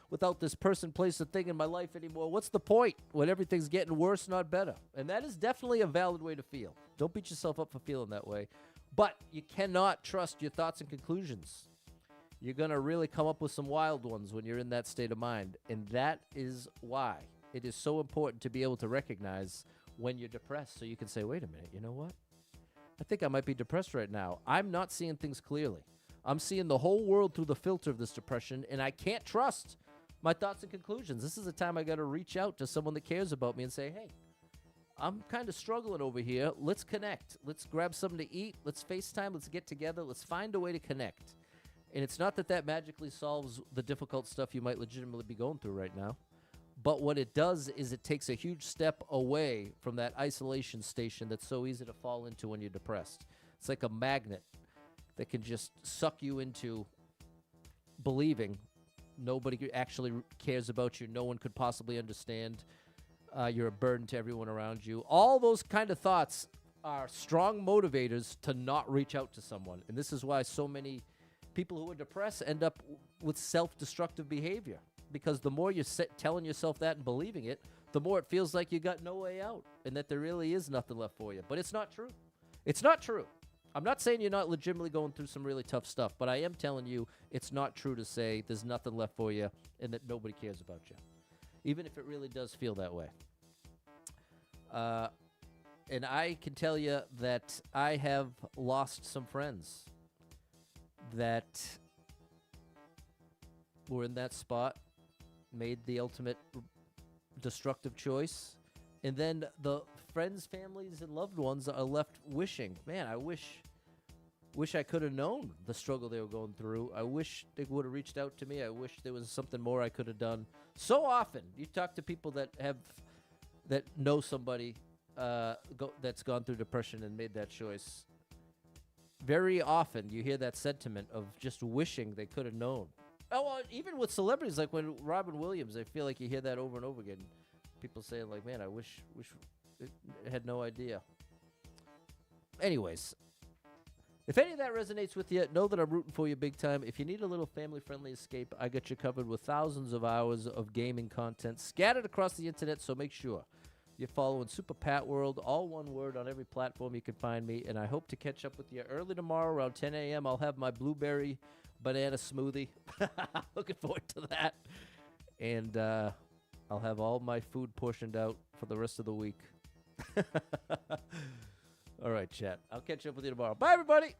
without this person, place, or thing in my life anymore. What's the point when everything's getting worse, not better? And that is definitely a valid way to feel. Don't beat yourself up for feeling that way. But you cannot trust your thoughts and conclusions. You're going to really come up with some wild ones when you're in that state of mind. And that is why it is so important to be able to recognize when you're depressed so you can say, wait a minute, you know what? I think I might be depressed right now. I'm not seeing things clearly. I'm seeing the whole world through the filter of this depression, and I can't trust my thoughts and conclusions. This is the time I got to reach out to someone that cares about me and say, hey, I'm kind of struggling over here. Let's connect. Let's grab something to eat. Let's FaceTime. Let's get together. Let's find a way to connect. And it's not that magically solves the difficult stuff you might legitimately be going through right now. But what it does is it takes a huge step away from that isolation station that's so easy to fall into when you're depressed. It's like a magnet that can just suck you into believing nobody actually cares about you. No one could possibly understand. You're a burden to everyone around you. All those kind of thoughts are strong motivators to not reach out to someone. And this is why so many people who are depressed end up with self-destructive behavior. Because the more you're telling yourself that and believing it, the more it feels like you got no way out and that there really is nothing left for you. But it's not true. It's not true. I'm not saying you're not legitimately going through some really tough stuff, but I am telling you it's not true to say there's nothing left for you and that nobody cares about you, even if it really does feel that way. And I can tell you that I have lost some friends that were in that spot, made the ultimate destructive choice, and then the friends, families, and loved ones are left wishing, man, I wish I could have known the struggle they were going through. I wish they would have reached out to me. I wish there was something more I could have done. So often, you talk to people that know somebody that's gone through depression and made that choice. Very often, you hear that sentiment of just wishing they could have known. Oh, well, even with celebrities, like when Robin Williams, I feel like you hear that over and over again. People saying, like, man, I wish I had no idea. Anyways, if any of that resonates with you, know that I'm rooting for you big time. If you need a little family-friendly escape, I got you covered with thousands of hours of gaming content scattered across the internet, so make sure you're following Super Pat World, all one word, on every platform you can find me, and I hope to catch up with you early tomorrow around 10 a.m. I'll have my blueberry banana smoothie. Looking forward to that. And I'll have all my food portioned out for the rest of the week. All right, chat. I'll catch up with you tomorrow. Bye, everybody.